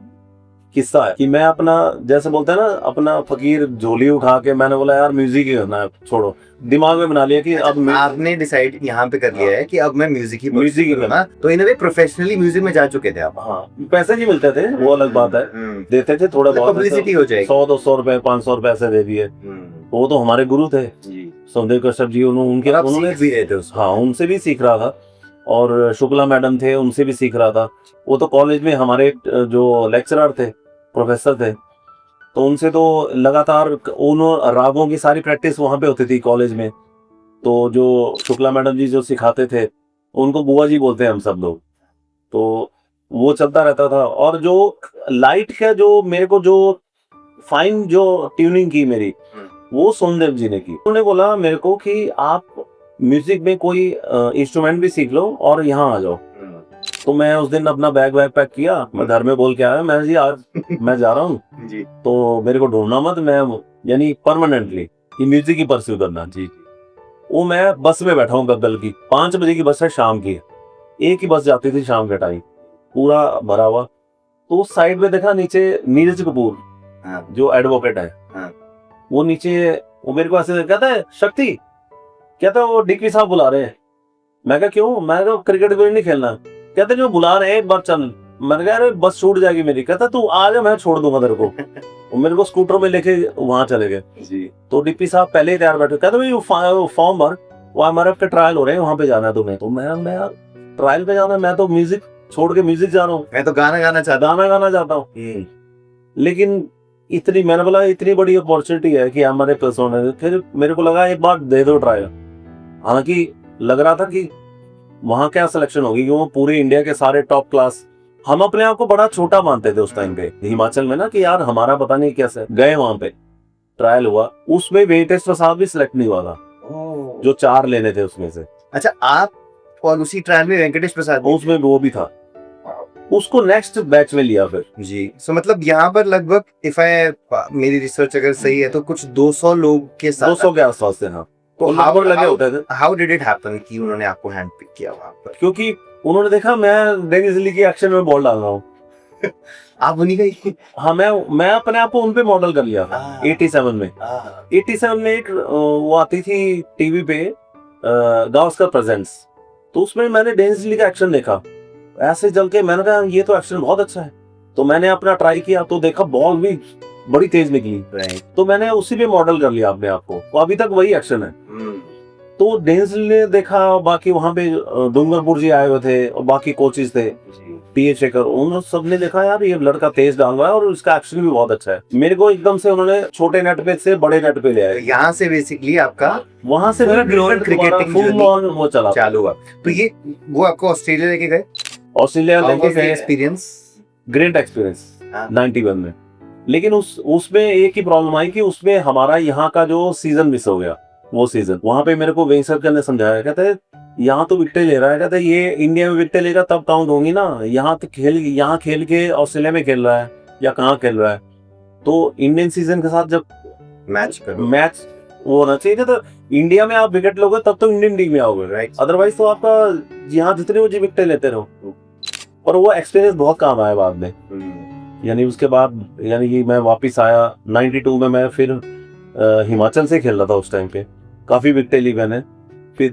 किस्सा है कि मैं अपना, जैसे बोलते हैं ना, अपना फकीर झोली उठा के मैंने बोला यार म्यूजिक ही करना है, छोड़ो, दिमाग में बना लिया कि अब आपने डिसाइड यहाँ पे कर लिया है कि अब मैं म्यूजिक ही म्यूजिक ही करूंगा। तो इन अ वे प्रोफेशनली म्यूजिक में जा चुके थे आप। हाँ, पैसे नहीं मिलते थे, वो अलग बात है, देते थे थोड़ा बहुत, पब्लिसिटी हो जाएगी। 100-200 रुपए 500 रुपए ऐसे दे दिए। वो तो हमारे गुरु थे सोमदेव कश्यप जी, उन्होंने भी रहे थे उसको। हाँ, उनसे भी सीख रहा था, और शुक्ला मैडम थे, उनसे भी सीख रहा था। वो तो कॉलेज में हमारे जो लेक्चरर थे, प्रोफेसर थे, तो उनसे तो लगातार उन रागों की सारी प्रैक्टिस वहां पे होती थी कॉलेज में। तो जो शुक्ला मैडम जी जो सिखाते थे, उनको बुआ जी बोलते हैं हम सब लोग, तो वो चलता रहता था। और जो लाइट का जो मेरे को जो फाइन जो ट्यूनिंग की मेरी, वो सोमदेव जी ने की। उन्होंने बोला मेरे को कि आप म्यूजिक में कोई इंस्ट्रूमेंट भी सीख लो और यहाँ आ जाओ। तो मैं उस दिन अपना बैग पैक किया, मैं घर में बोल के आया, मैं जी आज मैं जा रहा हूँ, तो मेरे को ढूंढना मत, मैं यानी परमानेंटली ये म्यूजिक ही परस्यू करना। जी, वो मैं बस में बैठा हूँ गग्गल की, 5 बजे की बस है शाम की, एक ही बस जाती थी शाम के टाइम, पूरा भरा हुआ। तो उस साइड में देखा नीचे नीरज कपूर जो एडवोकेट है, वो नीचे, वो मेरे को ऐसे कहता है शक्ति, कहता है वो डिक्की साहब बुला रहे हैं। मैं कहा क्यों? मैं कहा क्रिकेट नहीं खेलना। कहते जो बुला रहे हैं एक बार चल। मैंने कहा अरे बस छूट जाएगी मेरी। कहता तू आ जा, मैं छोड़ दूंगा तेरे को। वो मेरे को स्कूटर में लेके वहां चले गए। जी। तो डीपी साहब पहले ही तैयार बैठे, कहते भाई फॉर्म भर, वो एमआरएफ के ट्रायल हो रहे हैं, वहां पे जाना है तुम्हें। तो मैं यार ट्रायल पे जाना है, मैं तो म्यूजिक छोड़ के म्यूजिक जा रहा हूँ, मैं तो गाना गाना चाहता गाना चाहता हूँ। लेकिन इतनी, मैंने बोला इतनी बड़ी अपॉर्चुनिटी है कि हमारे पर्सन है। फिर मेरे को लगा एक बार दे दो ट्रायल। हालांकि लग रहा था कि वहां क्या सिलेक्शन होगी, क्योंकि पूरे इंडिया के सारे टॉप क्लास, हम अपने आप को बड़ा छोटा मानते थे उस टाइम पे हिमाचल में ना, कि यार हमारा पता नहीं कैसे। गए वहां पे, ट्रायल हुआ, उसमें वेंकटेश प्रसाद भी सिलेक्ट नहीं हुआ था, हूँ। जो 4 लेने थे उसमें से। अच्छा, आप और उसी ट्रायल में वेंकटेश प्रसाद भी? उसमें वो भी था, उसको नेक्स्ट बैच में लिया फिर। जी। सो मतलब यहाँ पर लगभग मेरी रिसर्च अगर सही है तो कुछ 200 लोग के साथ 200 के आसपास थे। हाँ, तो लगभग लगे होते थे। हाउ डिड इट हैपन कि उन्होंने आपको हैंड पिक किया वहां पर? क्योंकि उन्होंने देखा मैं डेनिस ली की एक्शन में बॉल डाल रहा हूँ। आप उन्हीं का ही? हाँ, मैं अपने आप को उन पे मॉडल कर लिया था। 87 में 87 में एक वो आती थी टीवी पे, गावस्कर प्रेजेंट्स। तो उसमें मैंने डेनिस ली का एक्शन देखा, ऐसे चल के मैंने कहा ये तो एक्शन बहुत अच्छा है। तो मैंने अपना ट्राई किया, तो देखा बॉल भी बड़ी तेज निकली। तो मैंने उसी पे मॉडल कर लिया अपने आप को, तो अभी तक वही एक्शन है। तो डेनिस ली ने देखा, बाकी वहां पे डूंगरपुर जी आए हुए थे और बाकी कोचेस थे, टीएच शेखर, उन सब ने देखा यार ये लड़का तेज डाल रहा है और इसका एक्शन भी बहुत अच्छा है। मेरे को एकदम से उन्होंने छोटे नेट पे से बड़े नेट पे ले आए। यहाँ से बेसिकली आपका वहां से मेरा ग्लोबल क्रिकेटिंग फुल ऑन वो चला चालू हुआ। तो ये वो आपको ऑस्ट्रेलिया लेके गए? ऑस्ट्रेलिया लेके गए, एक्सपीरियंस? ग्रेट एक्सपीरियंस हाँ। 91 में। लेकिन उसमें एक ही प्रॉब्लम आई कि उसमें हमारा यहाँ का जो सीजन मिस हो गया। वो सीजन वहां पे मेरे को वेंकटेश ने समझाया, कहते यहाँ तो विकेट ले रहा है, कहते ये इंडिया में विकेट लेगा तब काउंट होंगी ना, यहाँ खेल के ऑस्ट्रेलिया में खेल रहा है या कहाँ खेल रहा है। तो इंडियन सीजन के साथ जब मैच वो होना चाहिए, तो इंडिया में आप विकेट लोगे तब तो इंडियन टीम में आओगे, राइट? अदरवाइज तो आपका यहाँ जितने वो विकेट लेते रहो। और वो एक्सपीरियंस बहुत काम आया बाद में। यानी उसके बाद यानी कि मैं वापस आया 92 में, मैं फिर हिमाचल से खेल रहा था उस टाइम पे, काफी विकेट ली मैंने। फिर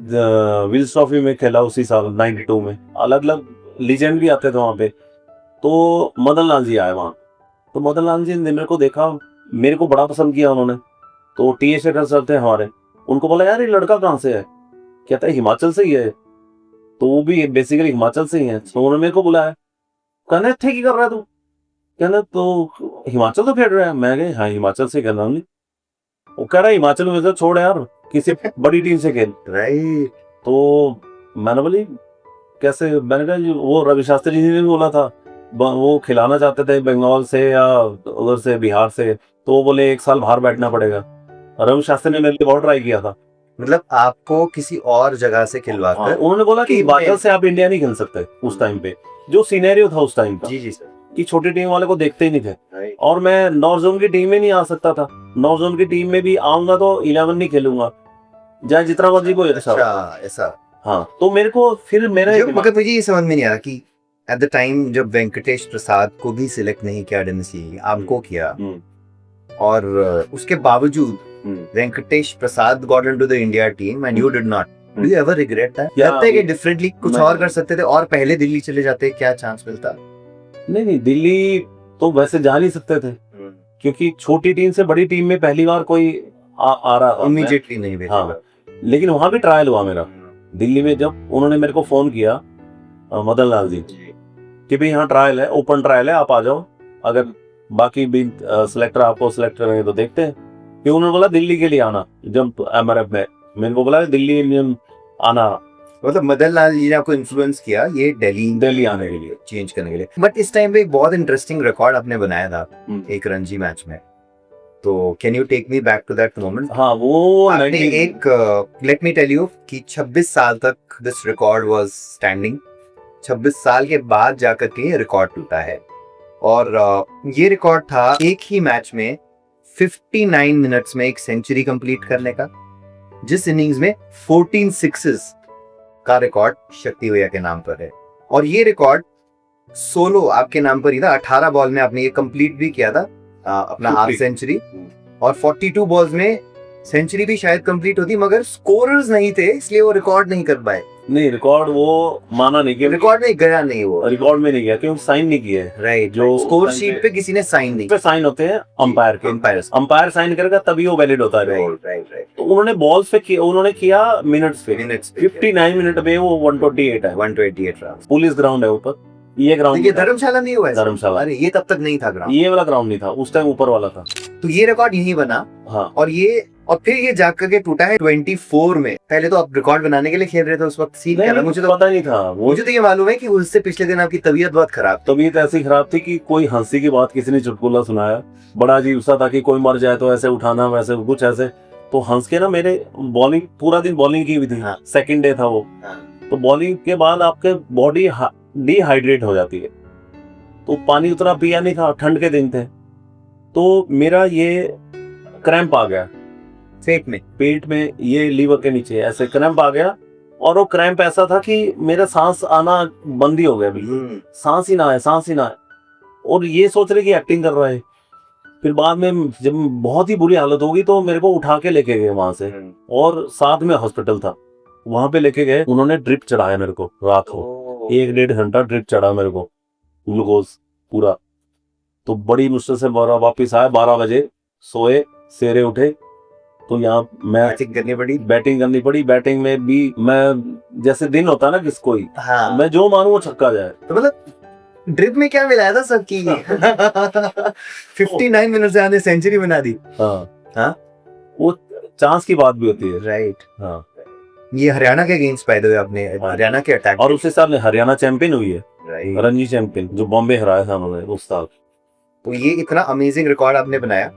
विल्स ट्रॉफी में खेला उसी साल 92 में। अलग अलग लीजेंड भी आते थे वहाँ पे। तो मदन लाल जी आए वहाँ, तो मदन लाल जी ने मेरे को देखा, मेरे को बड़ा पसंद किया उन्होंने। तो टीएच शेखर सर थे हमारे, उनको बोला यार ये लड़का कहाँ से है, कहता है हिमाचल से ही है। तो वो भी बेसिकली हिमाचल से ही है। तो उन्होंने मेरे को बुलाया, कहने थे की कर रहा है तू, कहना तो हिमाचल तो खेल रहा है। मैं कहा हाँ हिमाचल से खेल रहा हूँ। वो कह रहा है हिमाचल में छोड़ यार, किसी बड़ी टीम से खेल। राइट। तो मैंने बोली कैसे, मैंने कहा वो रवि शास्त्री जी ने भी बोला था, वो खिलाना चाहते थे बंगाल से या उधर से बिहार से, तो वो बोले 1 साल बाहर बैठना पड़ेगा। रवि शास्त्री ने मेरे लिए बहुत ट्राई किया था। मतलब आपको किसी और जगह से खिलवाकर? उन्होंने बोला कि हिमाचल से आप इंडिया नहीं खेल सकते उस टाइम पे, जो सिनेरियो था उस टाइम का। जी सर। कि छोटी टीम वाले को देखते ही नहीं थे। और मैं नॉर्थ जोन की टीम में नहीं आ सकता था। नॉर्थ जोन की टीम में भी आऊंगा तो 11 नहीं खेलूंगा, चाहे जितना मर्जी को। अच्छा ऐसा। हाँ, तो मेरे को फिर मगर मुझे ये समझ में नहीं आ रहा कि एट द टाइम जब वेंकटेश प्रसाद को भी सिलेक्ट नहीं किया डेनिस, आपको किया, और उसके बावजूद Venkatesh Prasad got into the India team and you did not, do you ever regret that? लगता है कि डिफरेंटली कुछ और कर सकते थे और पहले दिल्ली चले जाते, क्या चांस मिलता? नहीं, दिल्ली तो वैसे जा नहीं सकते थे, क्योंकि छोटी टीम से बड़ी टीम में पहली बार कोई आ रहा था इमीडिएटली नहीं। हाँ, लेकिन वहां भी ट्रायल हुआ मेरा दिल्ली में। जब उन्होंने मेरे को फोन किया मदन लाल जी कि भाई यहाँ ट्रायल है, ओपन ट्रायल है, आप आ जाओ, अगर बाकी भी सिलेक्टर आपको सिलेक्ट करेंगे तो देखते हैं। फिर उन्होंने बोला दिल्ली के लिए आना, जब एमआरएफ में मेरे को बोला दिल्ली आना। मतलब मदन लाल जी ने आपको इन्फ्लुएंस किया ये दिल्ली आने के लिए, चेंज करने के लिए। बट इस टाइम पे एक बहुत इंटरेस्टिंग रिकॉर्ड आपने बनाया था एक रणजी मैच में, तो can you take me back to that moment? हाँ, वो लेट मी टेल यू कि 26 साल तक दिस रिकॉर्ड वाज स्टैंडिंग। 26 साल के बाद जाकर के ये रिकॉर्ड टूटा है, और ये रिकॉर्ड था एक ही मैच में 59 मिनट्स में एक सेंचुरी कंप्लीट करने का, जिस इनिंग्स में 14 सिक्सेस का रिकॉर्ड शक्ति भैया के नाम पर है। और ये रिकॉर्ड सोलो आपके नाम पर ही था। 18 बॉल में आपने ये कंप्लीट भी किया था अपना हाफ सेंचुरी, और 42 बॉल्स में सेंचुरी भी शायद कंप्लीट होती मगर स्कोरर्स नहीं थे इसलिए वो रिकॉर्ड नहीं कर पाए। नहीं, रिकॉर्ड वो माना नहीं कि रिकॉर्ड में गया नहीं वो। रिकॉर्ड में नहीं गया क्योंकि साइन नहीं किए। राइट, जो जो स्कोर sign शीट पे- पे किसी ने साइन नहीं पे साइन होते हैं अंपायर के। Umpires। अंपायर साइन करेगा तभी वो वैलिड होता है रिकॉर्ड। राइट तो उन्होंने बॉल्स पे किया, उन्होंने किया मिनट्स पे। मिनट्स 59 मिनट में वो 128 है। 128 रन। पुलिस ग्राउंड है ऊपर, ये ग्राउंड ये धर्मशाला नहीं हुआ है? धर्मशाला। अरे ये तब तक नहीं था ग्राउंड। ये वाला ग्राउंड नहीं था उस टाइम, ऊपर वाला था। तो ये रिकॉर्ड यहीं बना हाँ, और फिर ये जाकर के टूटा है 24 में। पहले तो आप रिकॉर्ड बनाने के लिए खेल रहे थे उस वक्त, सीन क्या था? मुझे तो पता नहीं था वो। मुझे तो ये मालूम है कि उससे पिछले दिन आपकी तबीयत बहुत खराब थी। तबीयत ऐसी खराब थी कि कोई हंसी की बात किसी ने चुटकुला सुनाया, बड़ा अजीब सा था कि कोई मर जाए तो ऐसे उठाना, वैसे कुछ ऐसे। तो हंस के ना मेरे बॉलिंग, पूरा दिन बॉलिंग की हुई थी। हाँ। सेकंड डे था वो। हाँ। तो बॉलिंग के बाद आपके बॉडी डिहाइड्रेट हो जाती है, तो पानी उतना पिया नहीं था, ठंड के दिन थे। तो मेरा ये क्रैम्प आ गया पेट में, ये लीवर के नीचे ऐसे क्रैम्प आ गया। और वो क्रैम्प ऐसा था कि मेरा सांस आना बंद ही हो गया, बिल्कुल सांस ही ना आए, सांस ही ना आए। और ये सोच रहे कि एक्टिंग कर रहा है। फिर बाद में जब बहुत ही बुरी हालत होगी तो मेरे को उठा के लेके गए वहां से, और साथ में हॉस्पिटल था, वहां पे लेके गए। उन्होंने ड्रिप चढ़ाया मेरे को रात को, 1-1.5 घंटा ड्रिप चढ़ा मेरे को, ग्लूकोज पूरा। तो बड़ी मुश्किल से वापिस आए, 12 बजे सोए, सवेरे उठे तो यहाँ मैं बैटिंग करनी पड़ी। बैटिंग में भी मैं, जैसे दिन होता है ना किसको ही, हाँ। मैं जो मानू वो छक्का जाए। तो मतलब ड्रिप में क्या मिलाया था सबकी? 59 मिनट से आने सेंचुरी बना दी। हाँ, वो चांस की बात भी होती है। राइट। हाँ, ये हरियाणा के अगेंस्ट पाए थे आपने, हरियाणा के अटैक। और उस हिसाब से हरियाणा चैंपियन हुई है, राइट। रणजी चैंपियन, जो बॉम्बे हराया था उन्होंने उस साल। तो ये इतना अमेजिंग रिकॉर्ड आपने बनाया।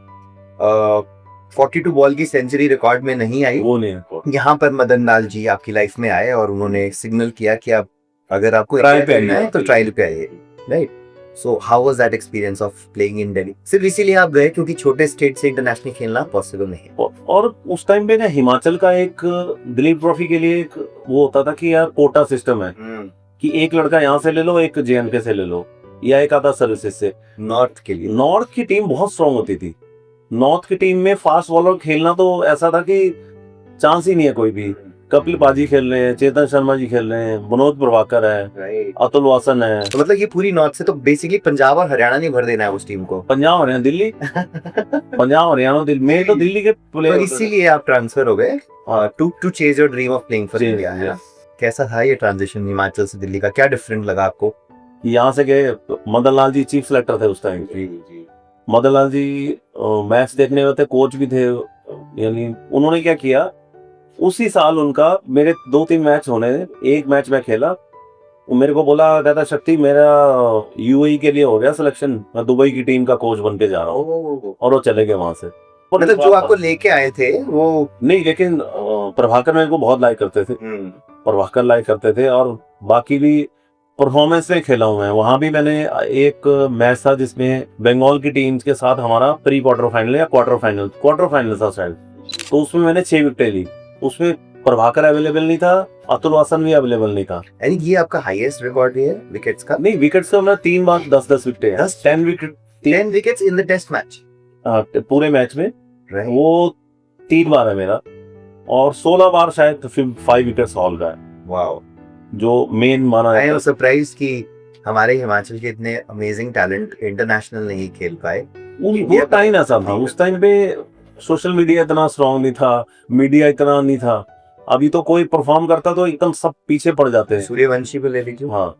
42 बॉल की सेंचुरी रिकॉर्ड में नहीं आई। वो नहीं, यहाँ पर मदन लाल जी आपकी लाइफ में आए और उन्होंने सिग्नल किया कि आप, अगर आपको ट्रायल पे करना है तो ट्रायल पे आइए। Right. So how was that experience of playing in Delhi? सिर्फ इसीलिए आप गए क्योंकि छोटे स्टेट से इंटरनेशनल खेलना पॉसिबल नहीं है? और उस टाइम पे ना हिमाचल का एक दिलीप ट्रॉफी के लिए एक वो होता था कि यार कोटा सिस्टम है कि एक लड़का यहाँ से ले लो, एक JNK से ले लो, या एक आधा सर्विसेज से। नॉर्थ के लिए नॉर्थ की टीम बहुत स्ट्रांग होती थी। नॉर्थ की टीम में फास्ट बॉलर खेलना तो ऐसा था कि चांस ही नहीं है कोई भी। कपिल पाजी खेल रहे हैं, चेतन शर्मा जी खेल रहे हैं, मनोज प्रभाकर है, राइट। अतुल वासन है। तो मतलब ये पूरी नॉर्थ से, तो बेसिकली पंजाब और हरियाणा नहीं भर देना है उस टीम को। पंजाब हरियाणा दिल्ली, पंजाब हरियाणा दिल्ली में तो दिल्ली के तो प्लेयर इसीलिए आप ट्रांसफर हो गए to chase your dream of playing for India. कैसा था ये ट्रांजिशन हिमाचल से दिल्ली का? क्या डिफरेंट लगा आपको? यहाँ से गए। मदन लाल जी चीफ सेलेक्टर थे उस टाइम। मदन लाल जी मैच देखने वाले थे, कोच भी थे। यानी उन्होंने क्या किया, उसी साल उनका मेरे 2-3 मैच होने, एक मैच मैं खेला, वो मेरे को बोला, कहता शक्ति मेरा UAE के लिए हो गया सिलेक्शन, मैं दुबई की टीम का कोच बन के जा रहा हूँ। और वो चले गए वहां से। मतलब जो आपको लेके आए थे वो नहीं, लेकिन प्रभाकर मेरे को बहुत लाइक करते थे, प्रभाकर लाइक करते थे। और बाकी भी परफॉर्मेंस में खेला हूं मैं। वहां भी मैंने एक मैच था जिसमें बंगाल की टीम के साथ हमारा प्री क्वार्टर फाइनल या क्वार्टर फाइनल था शायद, तो उसमें मैंने 6 विकेटें ली। उसमें प्रभाकर अवेलेबल नहीं था, अतुल वासन भी अवेलेबल नहीं था। यानी ये आपका हाईएस्ट रिकॉर्ड है विकेट्स का? नहीं, विकेट्स का मैंने 3 बार 10-10 विकेटें हैं। 10 wicket, 10 wickets in the test match पूरे मैच में। राइट। वो 3 बार है मेरा, और 16 बार शायद 5 विकेट्स हॉल का है, वाओ। जो मेन माना आई एम है। सरप्राइज कि हमारे हिमाचल के इतने अमेजिंग टैलेंट इंटरनेशनल नहीं खेल पाए। वो टाइम ऐसा था, उस टाइम पे सोशल मीडिया इतना स्ट्रांग नहीं था, मीडिया इतना नहीं था। अभी तो कोई परफॉर्म करता तो एकदम सब पीछे पड़ जाते हैं। सूर्यवंशी को ले लीजिए। हाँ,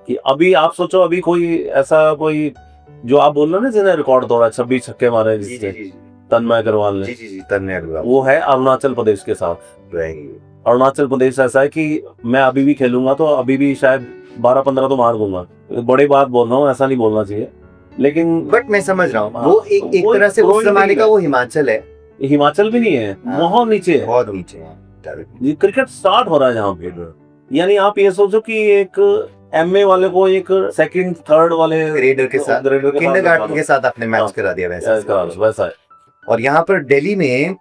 कि अभी आप सोचो, अभी कोई ऐसा कोई जो आप बोल रहे हो ना जिन्हें रिकॉर्ड तोड़ा, 26 छक्के मारे जिससे, तन्मय अग्रवाल ने, तन्मय अग्रवाल, वो है अरुणाचल प्रदेश के साथ। राइट। अरुणाचल प्रदेश ऐसा है कि मैं अभी भी खेलूंगा तो अभी भी शायद 12-15 तो मार दूंगा। बड़ी बात बोल रहा हूँ, ऐसा नहीं बोलना चाहिए, लेकिन बट मैं समझ रहा हूँ हाँ, वो एक वो तरह से एक उस जमाने टीम का है। वो हिमाचल है, हिमाचल भी नहीं है, हाँ। बहुत नीचे है, बहुत नीचे है। ये क्रिकेट स्टार्ट हो रहा है यहाँ पे। यानी आप ये सोचो कि एक MA वाले को एक सेकंड थर्ड वाले ग्रेडर के साथ, किंडरगार्टन के साथ आपने मैच करा दिया वैसा है। और यहाँ पर दिल्ली में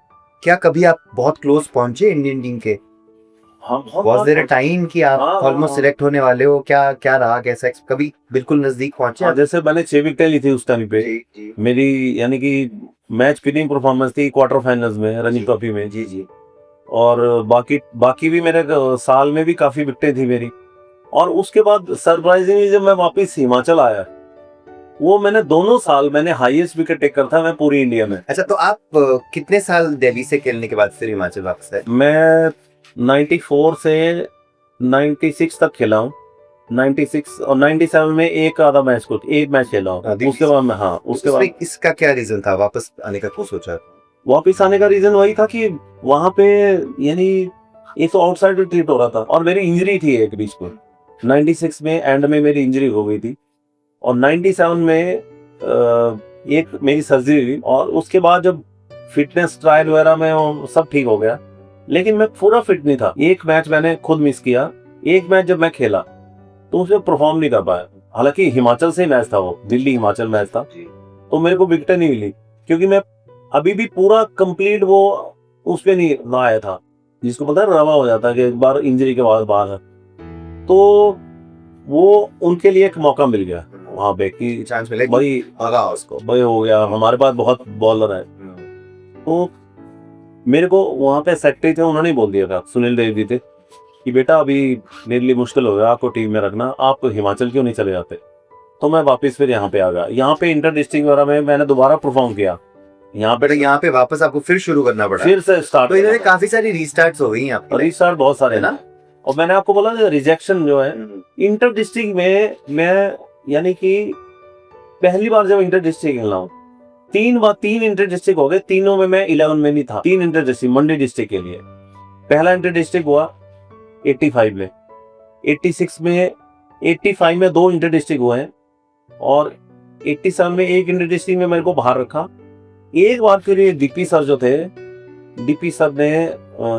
क्या कभी आप बहुत क्लोज पहुंचे इंडियन टीम के? Was there a time कि आप ऑलमोस्ट सिलेक्ट होने वाले हो? क्या रहा, कैसा कभी बिल्कुल नजदीक पहुंचे? जैसे मैंने 6 विकेटें ली थी उस टाइम पे मेरी, यानी कि मैच विनिंग परफॉर्मेंस थी क्वार्टर फाइनल्स में रणजी ट्रॉफी में। जी जी। और बाकी भी मेरे साल में भी काफी विकेटें थी मेरी। और उसके बाद सरप्राइजिंगली जब मैं वापस हिमाचल आया, वो मैंने दोनों साल मैंने हाईएस्ट विकेट टेकर था मैं पूरी इंडिया में। अच्छा, तो आप कितने साल दिल्ली से खेलने के बाद फिर हिमाचल वापस आए? मैं 94 से 96 तक खेला हूँ। 96 और 97 में एक मैच खेला हूँ। दिल्ली उसके बाद मैं उसके बाद उसमें इसका क्या रीजन था वापस आने का, क्यों सोचा? वापिस आने का रीजन वही था कि वहां पे यानी एक तो आउटसाइडर ट्रीट हो रहा था और मेरी इंजरी थी एक बीच में। 96 में एंड में मेरी इंजरी हो गई थी और 97 में एक मेरी सर्जरी हुई और उसके बाद जब फिटनेस ट्रायल वगैरह में वो सब ठीक हो गया, लेकिन मैं पूरा फिट नहीं था। एक मैच मैंने खुद मिस किया। एक मैच जब मैं खेला तो उसमें परफॉर्म नहीं कर पाया। हालांकि हिमाचल से मैच था, वो दिल्ली हिमाचल मैच था, तो मेरे को विकेट नहीं मिली क्योंकि मैं अभी भी पूरा कंप्लीट वो उस पे नहीं ना आया था, जिसको पता है रवा हो जाता है कि एक बार इंजरी के बाद बाहर है। तो वो उनके लिए एक मौका मिल गया वहां पे कि चांस मिला कि भाई लगा उसको। भाई हो गया, हमारे पास बहुत बॉलर है। तो मेरे को वहां पे सेक्रेटरी थे, उन्होंने बोल दिया था, सुनील देव जी थे, कि बेटा अभी मेरे लिए मुश्किल हो गया आपको टीम में रखना, आप हिमाचल क्यों नहीं चले जाते। तो मैं वापस फिर यहाँ पे आ गया। यहाँ पे इंटर डिस्ट्रिक्ट वगैरह में मैंने दोबारा परफॉर्म किया। यहाँ पे यहाँ पे वापस आपको फिर शुरू करना पड़ा। फिर से स्टार्ट, तो इन्होंने काफी सारी रीस्टार्ट्स हो गई हैं आपकी। रीस्टार्ट बहुत सारे है ना? ना। और मैंने आपको बोला रिजेक्शन जो है इंटर डिस्ट्रिक्ट में, मैं यानी कि पहली बार जब इंटर डिस्ट्रिक्ट खेला हूँ, 3 इंटर डिस्ट्रिक्ट हो गए, तीनों में मैं 11 में नहीं था। 3 इंटर डिस्ट्रिक्ट मंडी डिस्ट्रिक्ट के लिए। पहला इंटर डिस्ट्रिक्ट हुआ 85 में, 86 में, 85 में 2 इंटर डिस्ट्रिक्ट हुए हैं और 87 में एक इंटर डिस्ट्रिक्ट में मेरे को बाहर रखा। एक बार फिर ये डीपी सर जो थे, डीपी सर ने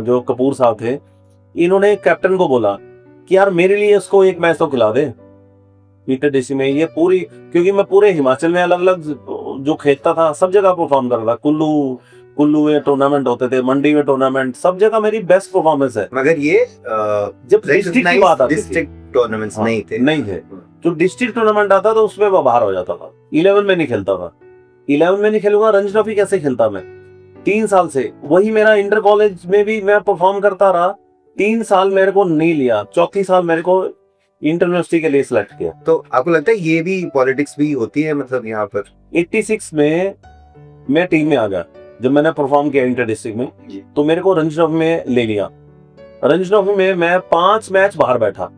जो कपूर साहब थे, इन्होंने कैप्टन को बोला कि यार मेरे लिए इसको एक मैच तो खिला दे इंटर डिस्ट्रिक्ट में। ये पूरी, क्योंकि मैं पूरे हिमाचल में अलग अलग जो खेलता था सब जगह परफॉर्म कर रहा था। कुल्लू में टूर्नामेंट होते थे, मंडी में टूर्नामेंट, सब जगह मेरी बेस्ट परफॉर्मेंस है। मगर ये जब डिस्ट्रिक्ट की बात आती थी, डिस्ट्रिक्ट टूर्नामेंट्स नहीं थे। जो डिस्ट्रिक्ट टूर्नामेंट आता था उसमें मैं बाहर हो जाता था। 11 में नहीं खेलता था। 11 में नहीं खेलूंगा, रणजी ट्रॉफी कैसे खेलता मैं 3 साल से। वही मेरा इंटर कॉलेज में भी मैं परफॉर्म करता रहा, 3 साल मेरे को नहीं लिया, चौथी साल मेरे को इंटर यूनिवर्सिटी के लिए सिलेक्ट किया। तो आपको लगता है ये भी पॉलिटिक्स भी होती है मतलब यहाँ पर? 86 में मैं टीम में आ गया जब मैंने परफॉर्म किया इंटर डिस्ट्रिक्ट में, तो मेरे को रणजी ट्रॉफी में ले लिया। रणजी ट्रॉफी में मैं 5 मैच बाहर बैठा,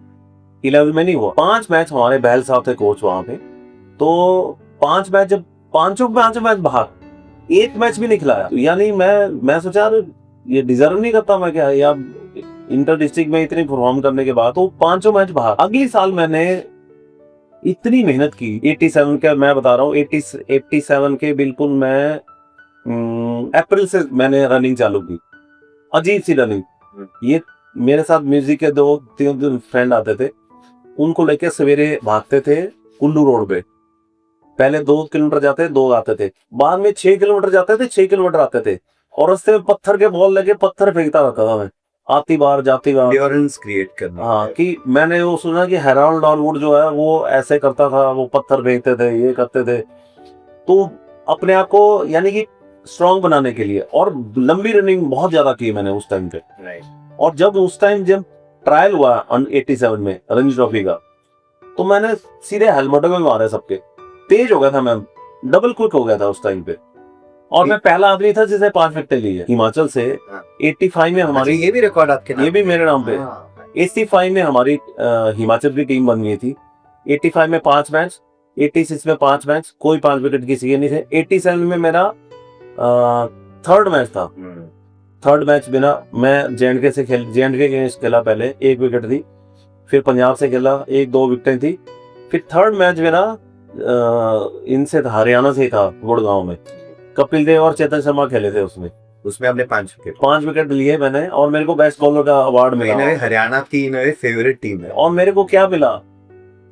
11 में नहीं हुआ। 5 मैच, हमारे बहल साहब थे कोच वहां पे, तो 5 मैच, जब पांचों मैच बाहर, एक मैच भी नहीं खिलाया। तो यानी मैं सोचा यार ये डिजर्व नहीं करता मैं क्या, या इंटर डिस्ट्रिक्ट में इतनी परफॉर्म करने के बाद तो 5 मैच बाहर। अगली साल मैंने इतनी मेहनत की, 87 के मैं बता रहा हूँ, 87 के बिल्कुल मैं अप्रैल से मैंने रनिंग चालू की, अजीब सी रनिंग। ये मेरे साथ म्यूजिक के 2-3 फ्रेंड आते थे, उनको लेके सवेरे भागते थे कुल्लू रोड पे। पहले 2 किलोमीटर जाते, 2 आते थे, बाद में 6 किलोमीटर जाते थे, 6 किलोमीटर आते थे, और रास्ते में पत्थर के बॉल लगे, पत्थर फेंकता रहता था मैं, आती बार जाती बार। एंड्योरेंस क्रिएट करना। हाँ, कि मैंने वो सुना कि हेराल्ड हॉलवुड जो है वो ऐसे करता था, वो पत्थर फेंकते थे, ये करते थे, तो अपने आप को यानी कि स्ट्रॉन्ग बनाने के लिए। और लंबी रनिंग बहुत ज्यादा की मैंने उस टाइम पे। और जब उस टाइम जब ट्रायल हुआ 87 में रणजी ट्रॉफी का, तो मैंने सीधे हेलमेटों में मारे सबके, तेज हो गया था मैं, डबल क्विक हो गया था उस टाइम पे। और मैं पहला आदमी था जिसे 5 विकेट ली है हिमाचल से। 85 में हमारी, ये भी रिकॉर्ड आपके नाम? ये भी मेरे नाम पे। 85 में हमारी हिमाचल की टीम बन गई थी। 85 में 5 मैच, 86 में 5 मैच, कोई 5 विकेट किसी के नहीं थे। 87 में मेरा 3rd मैच था। 3rd मैच बिना, मैं जे.एंड.के से जे.एंड.के के खेला, पहले 1 विकेट थी, फिर पंजाब से खेला, 1-2 विकेटें थी, फिर 3rd मैच मेरा इनसे था, हरियाणा से ही था, गुड़गांव में। कपिल देव और चेतन शर्मा खेले थे उसमें आपने 5 विकेट लिए मैंने, और मेरे को बेस्ट बॉलर का अवार्ड मिला। हरियाणा की फेवरेट टीम है। और मेरे को क्या मिला,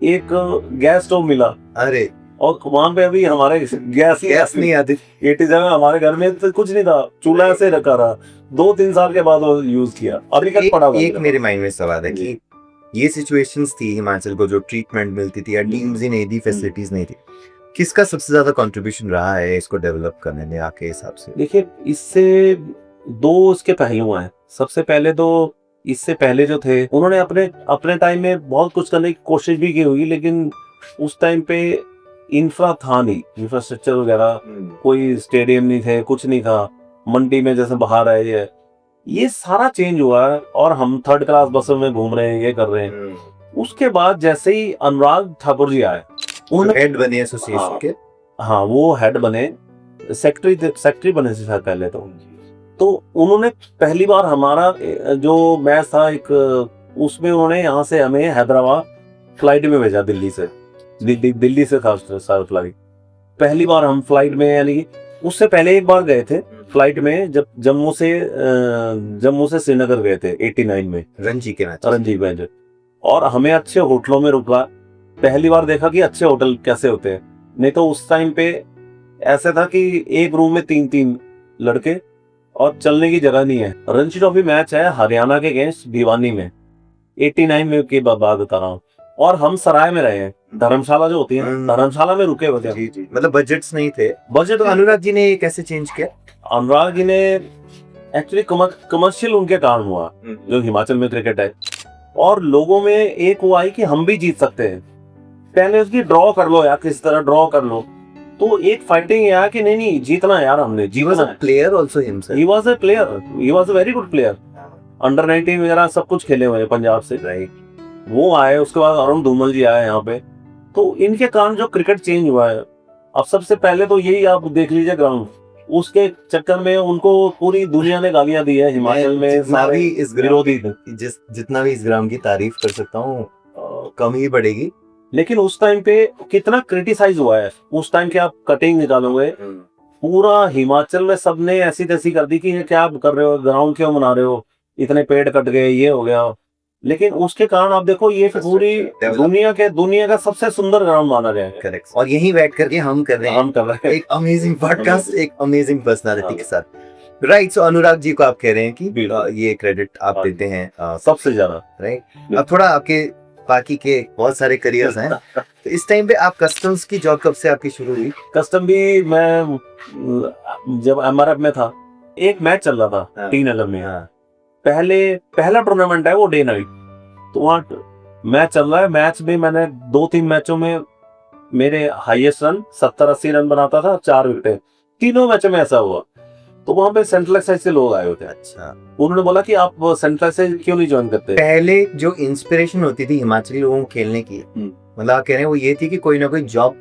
एक गैस स्टोव मिला। अरे, और वहां पे अभी हमारे गैस नहीं आती। 87 हमारे घर में तो कुछ नहीं था, चूल्हा ऐसे रखा रहा, 2-3 साल के बाद वो यूज किया, अभी तक पड़ा हुआ। एक मेरे माइंड में सवाल है कि ये सिचुएशंस थी हिमाचल को, जो ट्रीटमेंट मिलती थी या टीम्स ही नहीं थी, फैसिलिटीज नहीं थी, किसका सबसे ज्यादा कंट्रीब्यूशन रहा है इसको डेवलप करने में आपके हिसाब से? देखिए, इससे दो इसके पहलू हैं। सबसे पहले तो इससे पहले जो थे उन्होंने अपने अपने टाइम में बहुत कुछ करने की कोशिश भी की होगी, लेकिन उस टाइम पे इंफ्रा था नहीं, इंफ्रास्ट्रक्चर वगैरह, कोई स्टेडियम नहीं थे, कुछ नहीं था। मंडी में जैसे बाहर आए है, ये सारा चेंज हुआ है और हम थर्ड क्लास बसों में घूम रहे हैं, ये कर रहे हैं। उसके बाद जैसे ही अनुराग ठाकुर जी आए, उन्होंने हेड बने एसोसिएशन के। हाँ, वो हेड बने, सेक्रेटरी बने थे शायद पहले तो उन्होंने पहली बार हमारा जो मैच था एक, उसमें उन्होंने यहाँ से हमें हैदराबाद फ्लाइट में भेजा, दिल्ली से। दिल्ली से था सारा फ्लाइट। पहली बार हम फ्लाइट में, यानी उससे पहले एक बार गए थे फ्लाइट में, जब जम्मू से श्रीनगर गए थे 89 में रणजी के मैच। रणजी मैच। और हमें अच्छे होटलों में रुका। पहली बार देखा कि अच्छे होटल कैसे होते हैं, नहीं तो उस टाइम पे ऐसा था कि एक रूम में 3-3 लड़के और चलने की जगह नहीं है। रणजी ट्रॉफी मैच है हरियाणा के अगेंस्ट भिवानी में, 89 में के बाद बता रहा हूँ। और हम सराय में रहे हैं, धर्मशाला जो होती है ना, धर्मशाला में रुके हुए थे। जी जी, मतलब बजट्स नहीं थे। बजट तो अनुराग जी ने ये कैसे चेंज किया? अनुराग जी ने एक्चुअली कमर्शियल उनके कारण हुआ, जो हिमाचल में क्रिकेट है। और लोगों में एक हुआ है कि हम भी जीत सकते हैं, पहले उसकी ड्रॉ कर लो यार, किस तरह ड्रॉ कर लो। तो एक फाइटिंग यार कि नहीं जीतना यार, हमने जीतना है। Player also himself. He was a player, he was a very good player. Under 19 वगैरह सब कुछ खेले हुए हैं पंजाब से। राइट। वो आए, उसके बाद अरुण धूमल जी आए यहाँ पे। तो इनके कारण जो क्रिकेट चेंज हुआ है। अब सबसे पहले तो यही आप देख लीजिए ग्राउंड, उसके चक्कर में उनको पूरी दुनिया ने गालियां दी है हिमाचल में। जितना भी इस विरोधी थे, जितना भी इस ग्राउंड की तारीफ कर सकता हूँ कम ही पड़ेगी। लेकिन उस टाइम पे कितना क्रिटिसाइज हुआ है। उस टाइम के आप कटिंग निकालोगे, पूरा हिमाचल में सबने ऐसी तैसी कर दी कि ये क्या आप कर रहे हो, ग्राउंड क्यों बना रहे हो, इतने पेड़ कट गए, ये हो गया। लेकिन उसके कारण आप देखो, ये पूरी दुनिया का सबसे सुंदर ग्राउंड माना गया है। करेक्ट। और यहीं बैठ करके हम कर रहे हैं एक अमेजिंग पॉडकास्ट, एक अमेजिंग पर्सनालिटी के साथ। राइट। सो अनुराग जी को आप कह रहे हैं कि ये क्रेडिट आप देते हैं सबसे ज्यादा। राइट। अब थोड़ा आपके बाकी के बहुत सारे करियर्स हैं, तो इस टाइम पे आप कस्टम्स की जॉब कब से आपकी शुरू हुई? कस्टम भी मैं जब एमआरएफ में था, एक मैच चल रहा था टी नगर में। पहला टूर्नामेंट है वो डे नाइट, तो वहाँ मैच चल रहा है। मैच में मैंने 2-3 मैचों में मेरे हाईएस्ट रन 70-80 रन बनाता था, 4 विकेट। तीनों मैचों में ऐसा हुआ। तो वहाँ पे सेंट्रल एक्साइज से लोग आए होते हैं। अच्छा। उन्होंने बोला कि आप सेंट्रल एक्साइज क्यों नहीं ज्वाइन करते? पहले जो इंस्पिरेशन होती थी हिमाचली लोगों को खेलने की, मतलब आप कह रहे हैं वो ये थी कि कोई ना कोई जॉब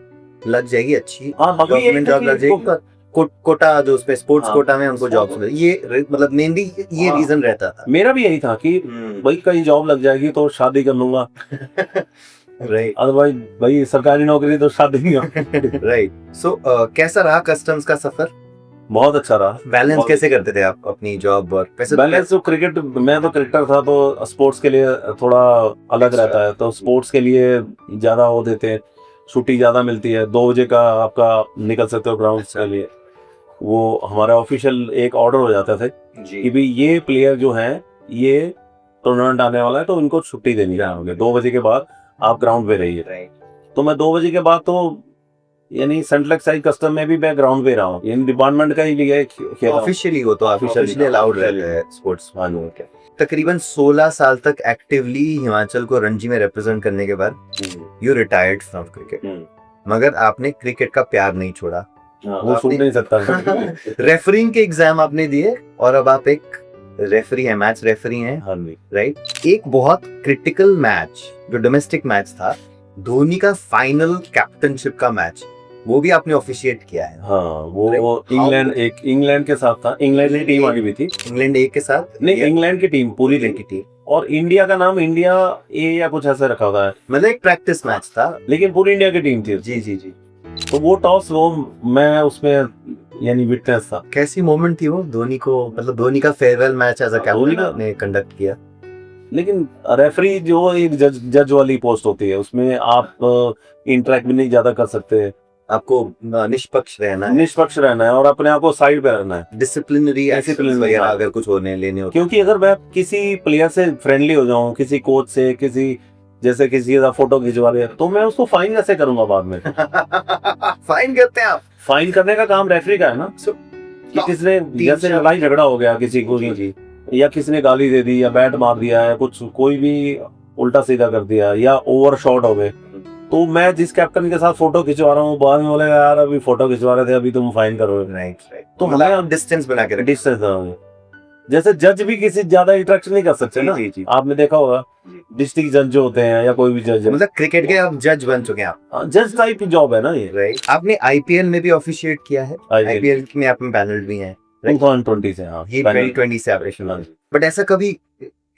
लग जाएगी अच्छी, गवर्नमेंट जॉब लग जाएगी, कोटा जो उस पे स्पोर्ट्स कोटा में उनको जॉब, ये मतलब मेनली ये रीजन रहता था। मेरा भी यही था कि भाई कहीं जॉब लग जाएगी तो शादी कर लूंगा। राइट। अदरवाइज भाई सरकारी नौकरी तो शादी नहीं होगी। राइट। सो कैसा रहा कस्टम्स का सफर? बहुत अच्छा रहा। बैलेंस कैसे करते थे आप अपनी जॉब और पैसे? बैलेंस तो क्रिकेट, मैं तो क्रिकेटर था तो स्पोर्ट्स के लिए थोड़ा अलग रहता है, तो स्पोर्ट्स के लिए ज्यादा वो देते हैं, छुट्टी ज्यादा मिलती है। 2 बजे का आपका निकल सकते हो ग्राउंड के लिए। वो हमारा ऑफिशियल एक ऑर्डर हो जाता था कि भाई ये प्लेयर जो हैं, ये टूर्नामेंट आने वाला है तो इनको छुट्टी देनी है, 2 बजे के बाद आप ग्राउंड पे रहिए। तो मैं 2 बजे के बाद तो यानी सेंट्रल एक्साइज कस्टम में भी मैं ग्राउंड पे रहा हूँ, यानी डिपार्टमेंट का ही लिए खेला। ऑफिशियली हो तो ऑफिशियली अलाउड रहता है स्पोर्ट्स वालों के। तकरीबन 16 साल तक एक्टिवली हिमाचल को रणजी में रिप्रेजेंट करने के बाद यू रिटायर्ड फ्रॉम क्रिकेट, मगर आपने क्रिकेट का प्यार नहीं छोड़ा। वो छूट नहीं सकता। रेफरिंग के एग्जाम आपने दिए और अब आप एक रेफरी हैं, मैच रेफरी हैं। हाँ, राइट। एक बहुत क्रिटिकल मैच जो डोमेस्टिक मैच था, धोनी का फाइनल कैप्टनशिप का मैच, वो भी आपने ऑफिशिएट किया है। हाँ, वो इंग्लैंड के साथ था। इंग्लैंड की टीम आई हुई थी। इंग्लैंड ए के साथ नहीं, इंग्लैंड की टीम, पूरी की टीम। और इंडिया का नाम इंडिया ए या कुछ ऐसा रखा हुआ है, मतलब एक प्रैक्टिस मैच था, लेकिन पूरी इंडिया की टीम थी। जी जी जी। तो वो टॉस, वो मैं उसमें यानी विटनेस था। कैसी मोमेंट थी वो धोनी को, मतलब धोनी का farewell match as a captain आपने कंडक्ट किया? लेकिन रेफरी जो एक जज वाली पोस्ट होती है, उसमें आप इंटरेक्ट भी नहीं ज्यादा कर सकते। आपको निष्पक्ष रहना है और अपने आप को साइड पे रहना है। डिसिप्लिनरी वगैरह अगर कुछ होने लेने होते, क्योंकि अगर मैं किसी प्लेयर से फ्रेंडली हो जाऊं, किसी कोच से, किसी जैसे किसी का फोटो खिंचवा रहे हैं, तो मैं उसको फाइन कैसे करूंगा बाद में? फाइन करते हैं आप? फाइन करने का काम रेफरी का है ना, कि किसने जैसे लड़ाई झगड़ा हो गया किसी को जी या किसी ने गाली दे दी या बैट मार दिया है, कुछ कोई भी उल्टा सीधा कर दिया या ओवर शॉट हो गए, तो मैं जिस कैप्टन के साथ फोटो खिंचवा रहा हूँ बाद में बोलेगा यार अभी फोटो खिंचवा रहे थे, अभी तुम फाइन करो। राइट राइट, तो मतलब हमें आप डिस्टेंस बना के रखें। डिस्टेंस, जैसे जज भी किसी ज्यादा इंटरेक्शन नहीं कर सकते ना। जी, जी। आपने देखा होगा जी। डिस्ट्रिक्ट जज जो होते हैं या कोई भी जज, मतलब क्रिकेट के आप जज बन चुके हैं आप? जज टाइप की जॉब है ना ये। राइट। आपने आईपीएल में भी ऑफिशिएट किया है? आईपीएल में आप पैनल भी हैं? 2020 से, हाँ, ये 2020 से ऑपरेशन। बट ऐसा कभी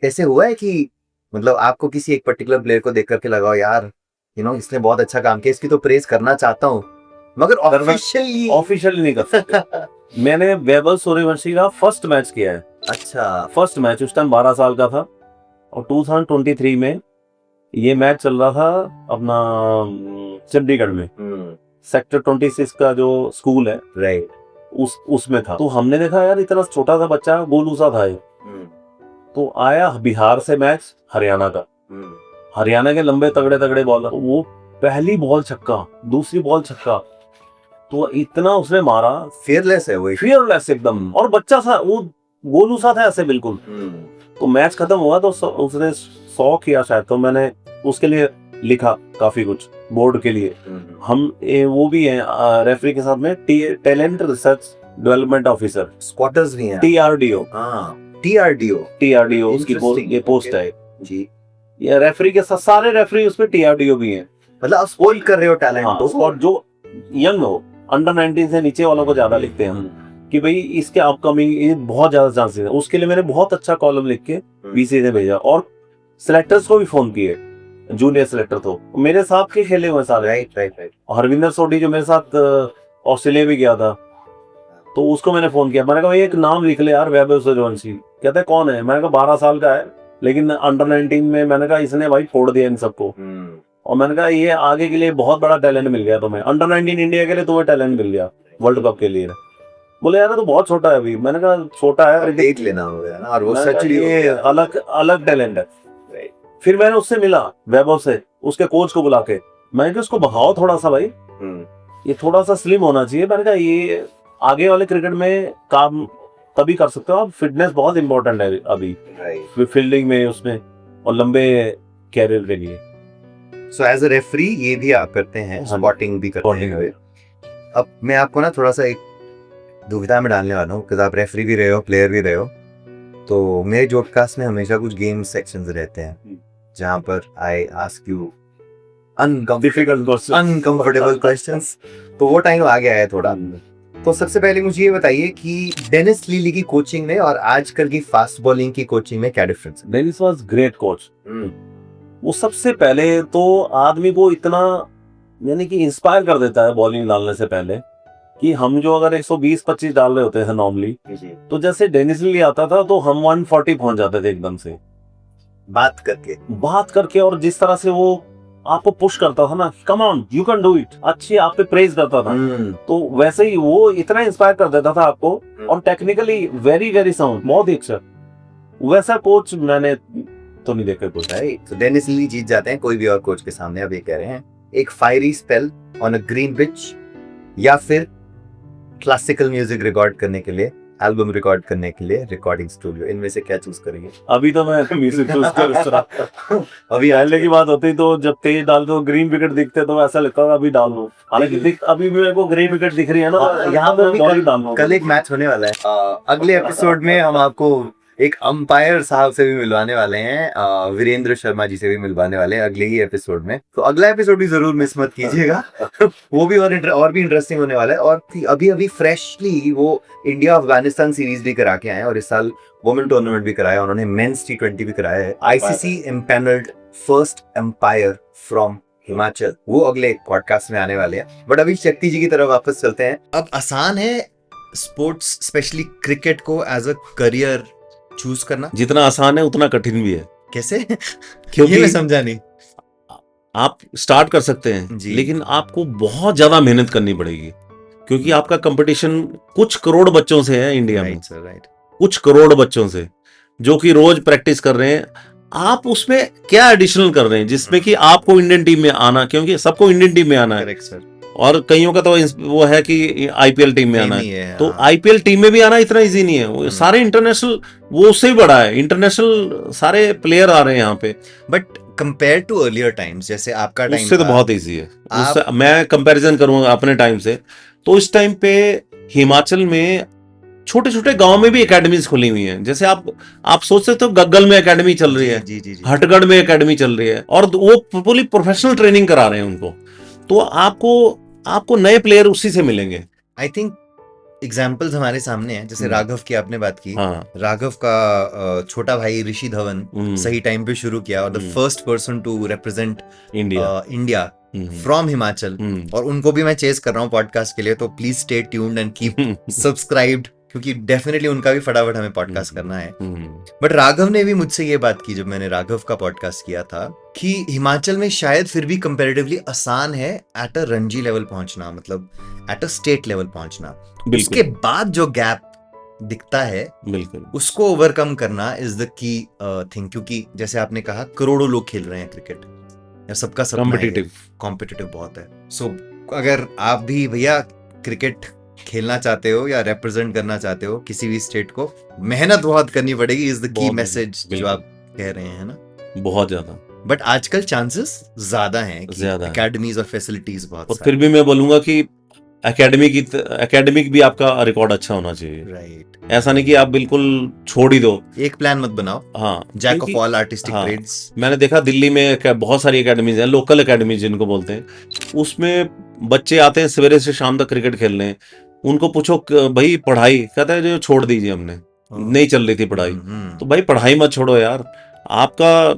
ऐसे हुआ है कि मतलब आपको किसी एक पर्टिकुलर प्लेयर को देख करके लगा यार इसने बहुत अच्छा काम किया, इसकी तो प्रेज करना चाहता हूँ, मगर ऑफिशियली नहीं कर सकते? मैंने वैभव सूर्यवंशी का फर्स्ट मैच किया है। अच्छा, फर्स्ट मैच, उस टाइम 12 साल का था, और 2023 में ये मैच चल रहा था अपना चंडीगढ़ में, सेक्टर 26 का जो स्कूल है, राइट, उसमें था। तो हमने देखा यार इतना छोटा सा बच्चा, गोलू सा था ये, तो आया बिहार से मैच हरियाणा का, हरियाणा के लंबे तगड़े तगड़े बॉलर, वो पहली बॉल छक्का, दूसरी बॉल छक्का, तो इतना उसने मारा, फियरलेस है वो, फियरलेस एकदम, और बच्चा सा, वो गोलू सा था ऐसे बिल्कुल। तो मैच खत्म हुआ तो उसने 100 किया शायद, तो मैंने उसके लिए लिखा काफी कुछ बोर्ड के लिए। हम वो भी हैं रेफरी के साथ में, talent research development officer, squatters भी हैं, TRDO। TRDO उसकी ये पोस्ट है जी। ये रेफरी के साथ सारे रेफरी उसमें TRDO भी हैं। मतलब आप स्पॉइल कर रहे हो टैलेंट को। और जो यंग हो, अंडर 19 से नीचे वालों को ज्यादा लिखते हैं हम, कि भाई इसके अपकमिंग बहुत ज्यादा चांसेस है। उसके लिए मैंने बहुत अच्छा कॉलम लिख के BCCI ने भेजा, और सिलेक्टर्स को भी फोन किए, जूनियर सिलेक्टर तो मेरे साथ के खेले हुए सारे। राइट। हरविंदर सोढी जो मेरे साथ ऑस्ट्रेलिया भी गया था, तो उसको मैंने फोन किया, मैंने कहा एक नाम लिख ले यार, वैभव सूर्यवंशी। कहते हैं कौन है? मैंने कहा 12 साल का है, लेकिन अंडर 19 में मैंने कहा इसने भाई फोड़ दिया इन सबको, और मैंने कहा ये आगे के लिए बहुत बड़ा टैलेंट मिल गया तुम्हें, अंडर 19 इंडिया के लिए तुम्हें टैलेंट मिल गया वर्ल्ड कप के लिए। बोले यार तो बहुत छोटा है अभी। मैंने कहा छोटा है, देख लेना होगा ना, और वो सच ये अलग टैलेंट है। फिर मैंने उससे मिला, वैभव से, उसके कोच को बुला के, मैंने कहा उसको बहाओ थोड़ा सा भाई, ये थोड़ा सा स्लिम होना चाहिए। मैंने कहा ये आगे वाले क्रिकेट में काम तभी कर सकते हो आप, फिटनेस बहुत इंपॉर्टेंट है अभी फील्डिंग में, उसमें, और लंबे कैरियर के लिए। सो एज अ रेफरी ये भी आप करते हैं, स्पॉटिंग भी करते हैं। अब मैं आपको ना थोड़ा सा एक दुविधा में डालने वाला हूँ, बिकॉज आप रेफरी भी रहे हो, प्लेयर भी रहे हो। तो मेरे जॉडकास्ट में हमेशा कुछ गेम सेक्शंस रहते हैं जहाँ पर I ask you uncomfortable questions. तो वो टाइम आ गया है थोड़ा। तो सबसे पहले मुझे ये बताइए कि डेनिस लीली की कोचिंग में और आजकल की फास्ट बॉलिंग की कोचिंग में क्या डिफरेंस है? Dennis was great coach. वो सबसे पहले तो आदमी को इतना यानी कि इंस्पायर कर देता है बॉलिंग डालने से पहले, कि हम जो अगर 120-25 डाल रहे होते हैं नॉर्मली, तो जैसे डेनिस लीली आता था तो हम 140 पहुंच जाते थे एकदम से, बात करके। और जिस तरह से वो आपको पुश करता था ना, come on you can do it, अच्छी आप पे प्रेज करता था, तो वैसे ही वो इतना इंस्पायर कर देता था आपको, और टेक्निकली वेरी वेरी साउंड, बहुत ही अच्छा। वैसा कोच मैंने तो नहीं देखा कोच। तो डेनिस लीली जीत जाते हैं कोई भी और कोच के सामने। अब ये कह रहे हैं एक fiery spell on a green pitch, या फिर क्लासिकल म्यूजिक रिकॉर्ड करने के लिए, एल्बम रिकॉर्ड करने के लिए रिकॉर्डिंग स्टूडियो, इनमें से क्या चूज करेंगे? अभी तो मैं म्यूजिक चूज कर अभी पहले की बात होती तो जब तेज डाल दो ग्रीन विकेट दिखते तो ऐसा लगता था अभी डाल दो, हालांकि अभी भी मेरे को ग्रीन विकेट दिख रही है ना, यहाँ पे कल एक मैच होने वाला है। अगले एपिसोड में हम आपको एक अंपायर साहब से भी मिलवाने वाले हैं, वीरेंद्र शर्मा जी से भी मिलवाने वाले हैं अगले ही एपिसोड में। तो अगला एपिसोड भी जरूर मिस मत कीजिएगा। वो भी और भी इंटरेस्टिंग होने वाला है। और अभी फ्रेशली वो इंडिया अफगानिस्तान सीरीज भी करा के आए हैं, और इस साल वुमेन टूर्नामेंट भी कराया उन्होंने, मेंस T20 भी कराया है। ICC empanelled first umpire from Himachal, वो अगले पॉडकास्ट में आने वाले हैं। बट अभी शक्ति जी की तरफ वापस चलते हैं। अब आसान है स्पोर्ट्स, स्पेशली क्रिकेट को एज अ करियर चूज करना? जितना आसान है उतना कठिन भी है। कैसे? क्योंकि ये मैं समझा नहीं। आप स्टार्ट कर सकते हैं लेकिन आपको बहुत ज्यादा मेहनत करनी पड़ेगी, क्योंकि आपका कंपटीशन कुछ करोड़ बच्चों से है इंडिया में। राइट। कुछ करोड़ बच्चों से जो कि रोज प्रैक्टिस कर रहे हैं। आप उसमें क्या एडिशनल कर रहे हैं जिसमें कि आपको इंडियन टीम में आना, क्योंकि सबको इंडियन टीम में आना है, करेक्ट सर, और कईयों का तो वो है कि आईपीएल टीम में आना नहीं है। है, तो हाँ। आईपीएल टीम में भी आना इतना इजी नहीं है, वो सारे इंटरनेशनल, वो उससे भी बड़ा है, इंटरनेशनल सारे प्लेयर आ रहे हैं यहाँ पे। But compare to earlier times, जैसे आपका टाइम उससे तो था, बहुत इजी है। आप- उससे मैं कंपैरिजन करूंगा अपने टाइम से, तो इस टाइम पे हिमाचल में छोटे छोटे गांव में भी एकेडमीज खुली हुई हैं। जैसे आप सोच सकते हो गग्गल में एकेडमी चल रही है, जी जी जी, हटगढ़ में एकेडमी चल रही है, और वो पूरी प्रोफेशनल ट्रेनिंग करा रहे हैं उनको। तो आपको नए प्लेयर उसी से मिलेंगे। आई थिंक एग्जाम्पल्स हमारे सामने हैं, जैसे राघव की आपने बात की, हाँ। राघव का छोटा भाई ऋषि धवन सही टाइम पे शुरू किया, और the first person to represent India India from Himachal, और उनको भी मैं चेस कर रहा हूँ पॉडकास्ट के लिए, तो please stay tuned and keep subscribed, क्योंकि डेफिनेटली उनका भी फटाफट हमें पॉडकास्ट करना है। बट राघव ने भी मुझसे ये बात की जब मैंने राघव का पॉडकास्ट किया था, कि हिमाचल में शायद फिर भी कंपैरेटिवली आसान है एट अ रणजी लेवल पहुंचना, मतलब एट अ स्टेट लेवल पहुंचना। उसके बाद जो गैप दिखता है, बिल्कुल उसको ओवरकम करना इज द की थिंग, क्योंकि जैसे आपने कहा करोड़ों लोग खेल रहे हैं क्रिकेट, या सबका सपना है, कॉम्पिटिटिव बहुत है। सो अगर आप भी भैया क्रिकेट खेलना चाहते हो या रिप्रेजेंट करना चाहते हो किसी भी स्टेट को, मेहनत बहुत करनी पड़ेगी, इज द की मैसेज जो आप कह रहे हैं ना, बहुत ज्यादा। बट आजकल चांसेस ज्यादा हैं कि ज्यादा है। एकेडमीज और फैसिलिटीज बहुत और फिर भी मैं बोलूंगा कि एकेडमिक भी आपका रिकॉर्ड अच्छा होना चाहिए। राइट, ऐसा नहीं कि आप बिल्कुल छोड़ ही दो। एक प्लान मत बनाओ, हाँ, जैक ऑफ ऑल आर्टिस्टिक हाँ, ट्रेड्स। मैंने देखा दिल्ली में बहुत सारी एकेडमीज हैं, लोकल एकेडमीज जिनको बोलते हैं, उसमें बच्चे आते हैं सवेरे से शाम तक क्रिकेट खेलने। उनको पूछो भाई पढ़ाई, कहता है जो छोड़ दीजिए, हमने नहीं चल रही थी पढ़ाई। तो भाई पढ़ाई मत छोड़ो यार, आपका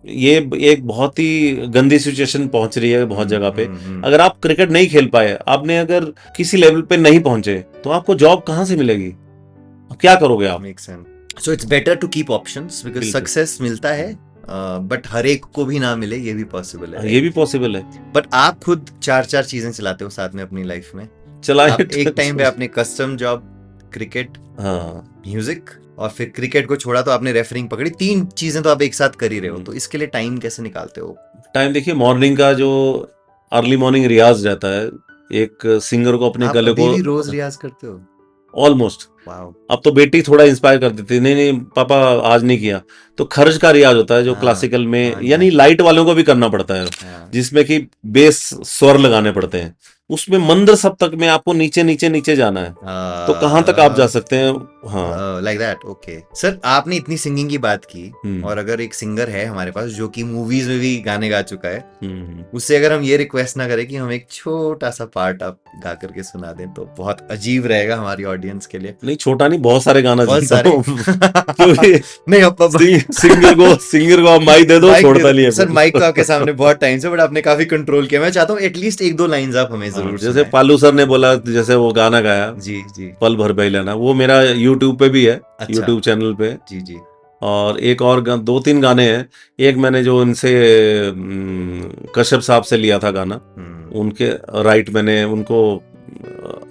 ये एक बहुत ही गंदी सिचुएशन पहुंच रही है बहुत जगह पे। अगर आप क्रिकेट नहीं खेल पाए, आपने अगर किसी लेवल पे नहीं पहुंचे, तो आपको जॉब कहां से मिलेगी, क्या करोगे आप? So it's better to keep options, because success मिलता है, बट हर एक को भी ना मिले, ये भी पॉसिबल है। ये भी पॉसिबल है। बट आप खुद चार चीजें चलाते हो साथ में अपनी लाइफ में। चलाए एक टाइम पे आपने कस्टम जॉब, क्रिकेट, हाँ, म्यूजिक, और फिर क्रिकेट को छोड़ा तो आपने रेफरिंग पकड़ी। 3 चीजें तो आप एक साथ कर ही रहे हो, तो इसके लिए टाइम कैसे निकालते हो? टाइम देखिए, मॉर्निंग का जो अर्ली मॉर्निंग रियाज रहता है, एक सिंगर को अपने गले को, रोज रियाज करते हो? ऑलमोस्ट। अब तो बेटी थोड़ा इंस्पायर कर देती है, नहीं पापा आज नहीं किया। तो खर्च का रियाज होता है जो क्लासिकल में, यानी लाइट वालों को भी करना पड़ता है, जिसमें कि बेस स्वर लगाने पड़ते हैं। उसमें मंद्र सप्तक में आपको नीचे नीचे नीचे जाना है, तो कहां तक आप जा सकते हैं? हाँ, लाइक दैट। ओके सर, आपने इतनी सिंगिंग की बात की, और अगर एक सिंगर है हमारे पास जो कि मूवीज में भी गाने गा चुका है, उससे अगर हम ये रिक्वेस्ट ना करें कि हम एक छोटा सा पार्ट आप गा करके सुना दें, तो बहुत अजीब रहेगा हमारी ऑडियंस के लिए। नहीं, छोटा नहीं, बहुत सारे गाना, बहुत सारे नहीं, सिंगर को आप माइक दे दो, छोड़ता नहीं है सर। माइक तो आपके सामने बहुत टाइम से, बट आपने काफी कंट्रोल किया। मैं चाहता हूँ एटलीस्ट 1-2 लाइंस आप हमें जरूर जैसे पालू सर ने बोला, जैसे वो गाना गाया जी जी, पल भर बैल लेना, वो मेरा यूट्यूब पे भी है। अच्छा, यूट्यूब चैनल पे जी जी। और एक और 2-3 गाने हैं। एक मैंने जो उनसे कश्यप साहब से लिया था गाना, उनके राइट, मैंने उनको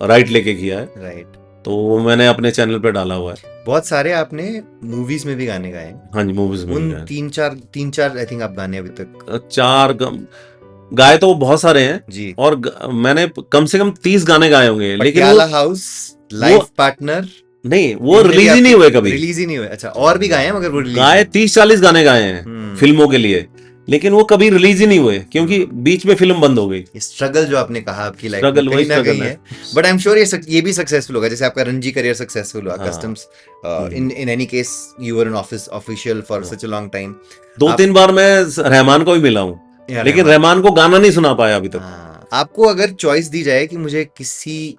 राइट लेके किया है, राइट, तो वो मैंने अपने चैनल पे डाला हुआ है। बहुत सारे आपने मूवीज में भी गाने गाए? हाँ जी, मूवीज में उन 3-4 आई थिंक आप गाने अभी तक 4 गाए तो बहुत सारे हैं जी, और मैंने कम से कम 30 गाने गाए होंगे, लेकिन वो हाउस, लाइफ पार्टनर नहीं, वो रिलीज ही नहीं हुए, कभी रिलीज ही नहीं हुए। अच्छा, और भी गाए हैं, मगर वो गाए 30-40 गाने गाए हैं फिल्मों के लिए, लेकिन वो कभी रिलीज ही नहीं हुए, क्योंकि बीच में फिल्म बंद हो गई। स्ट्रगल जो आपने कहा आपकी लाइफ में कहीं ना कहीं है, बट आई एम श्योर ये भी सक्सेसफुल होगा, जैसे आपका रणजी करियर सक्सेसफुल हुआ। Customs, in any case you were an official for such a long time. 2-3 बार मैं रहमान को भी मिला हूँ, लेकिन रहमान को गाना नहीं सुना पाया अभी तक। आपको अगर चॉइस दी जाए कि मुझे किसी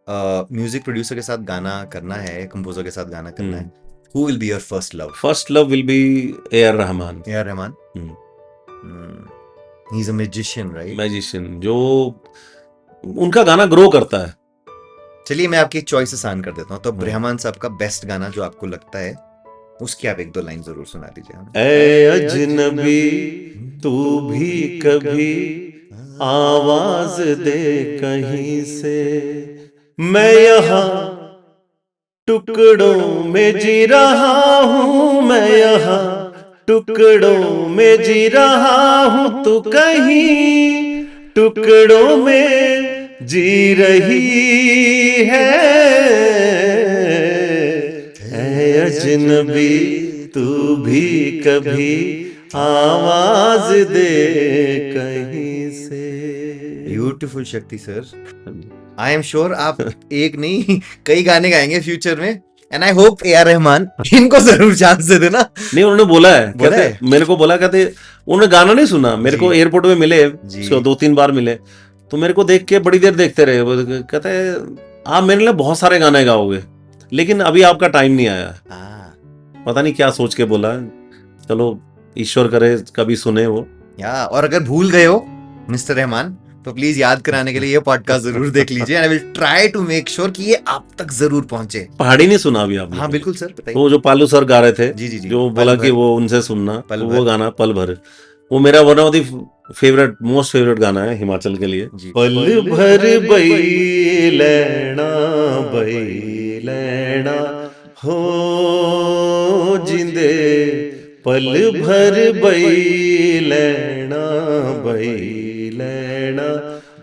म्यूजिक प्रोड्यूसर के साथ गाना करना है, कंपोजर के साथ गाना करना है, who will be your first love? First love will be A.R. Rahman. A.R. Rahman? He's a magician, right? Magician, जो उनका गाना ग्रो करता है। चलिए मैं आपकी चॉइस आसान कर देता हूँ, तो रहमान साहब का बेस्ट गाना जो आपको लगता है, उसकी आप 1-2 लाइन जरूर सुना दीजिए। ऐ अजनबी तू भी कभी आवाज दे कहीं से, मैं यहाँ टुकड़ों में जी रहा हूँ, मैं यहाँ टुकड़ों में जी रहा हूं तू कहीं टुकड़ों में जी रही है ऐ अजनबी तू भी कभी आवाज दे कहीं से। ब्यूटीफुल शक्ति सर। आई एम श्योर आप एक नहीं कई गाने गाएंगे फ्यूचर में, and I hope A R Rahman इनको जरूर चांस दे देना। नहीं, उन्होंने बोला है, बोला कहते है? मेरे को बोला, कहते उन्होंने गाना नहीं सुना, मेरे को जी। एयरपोर्ट में मिले, जी। उसको 2-3 बार मिले, तो मेरे को देख के बड़ी देर देखते रहे। वो कहते आप मेरे लिए बहुत सारे गाने गाओगे, लेकिन अभी आपका टाइम नहीं आया। पता नहीं क्या सोच के बोला, चलो ईश्वर करे कभी सुने वो। या और अगर भूल गए हो मिस्टर रहमान तो प्लीज याद कराने के लिए ये पॉडकास्ट जरूर देख लीजिए, and I will try to make sure कि ये आप तक जरूर पहुंचे। पहाड़ी नहीं सुना अभी आपने? हाँ बिल्कुल सर, बताइए। वो जो पालू सर गा रहे थे, जी जी जी, जो पल बोला भर। कि वो उनसे सुनना, पल तो भर। वो गाना पल भर, वो मेरा one of the favourite, most favourite गाना है हिमाचल के लिए। जी। पल भर बई लैना हो जिंदे, पल भर बई लैना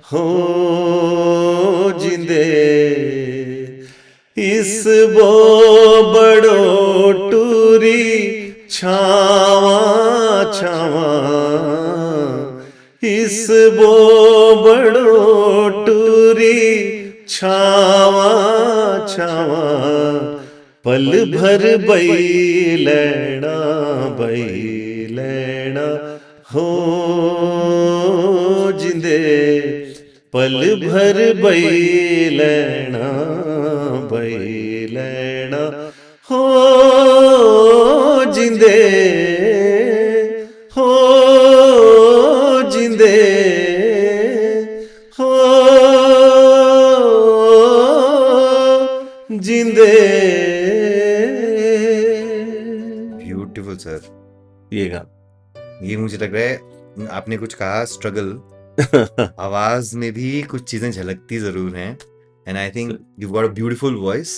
हो जिंदे, इस बो बड़ो टूरी छावा छावा, इस बो बड़ो टूरी छावा छावा, पल भर बई लैना हो जिंदे, पल भर बई लैना हो जिंदे, हो जिंदे, हो जिंदे। Beautiful sir. ये गा ये मुझे लग रहा है आपने कुछ कहा स्ट्रगल, आवाज में भी कुछ चीजें झलकती जरूर हैं, and I think you got a beautiful voice,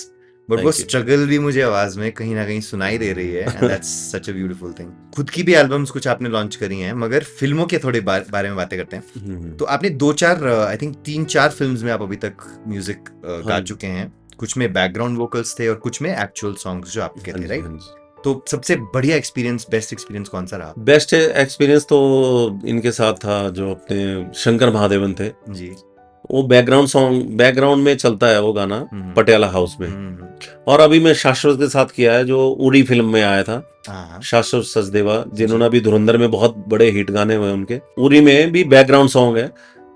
but वो Thank you. स्ट्रगल भी मुझे आवाज में कहीं ना कहीं सुनाई दे रही है, and that's such a beautiful thing. खुद की भी एल्बम्स कुछ आपने लॉन्च करी हैं, मगर फिल्मों के थोड़े बारे में बातें करते हैं। तो आपने 2-4 आई थिंक 3-4 फिल्म्स में आप अभी तक म्यूजिक गा हाँ। चुके हैं, कुछ में बैकग्राउंड वोकल्स थे और कुछ में एक्चुअल सॉन्ग्स जो आपके थे, राइट? तो सबसे बढ़िया एक्सपीरियंस, बेस्ट एक्सपीरियंस कौन सा रहा? बेस्ट एक्सपीरियंस तो इनके साथ था, जो अपने शंकर महादेवन थे। जी। वो बैकग्राउंड सॉन्ग, बैकग्राउंड में चलता है वो गाना पटियाला हाउस में। हम्म। और अभी मैं शाश्वत के साथ किया है, जो उड़ी फिल्म में आया था, हाँ। शाश्वत सचदेवा, जिन्होंने अभी धुरंधर में बहुत बड़े हिट गाने हुए उनके। उरी में भी बैकग्राउंड सॉन्ग है।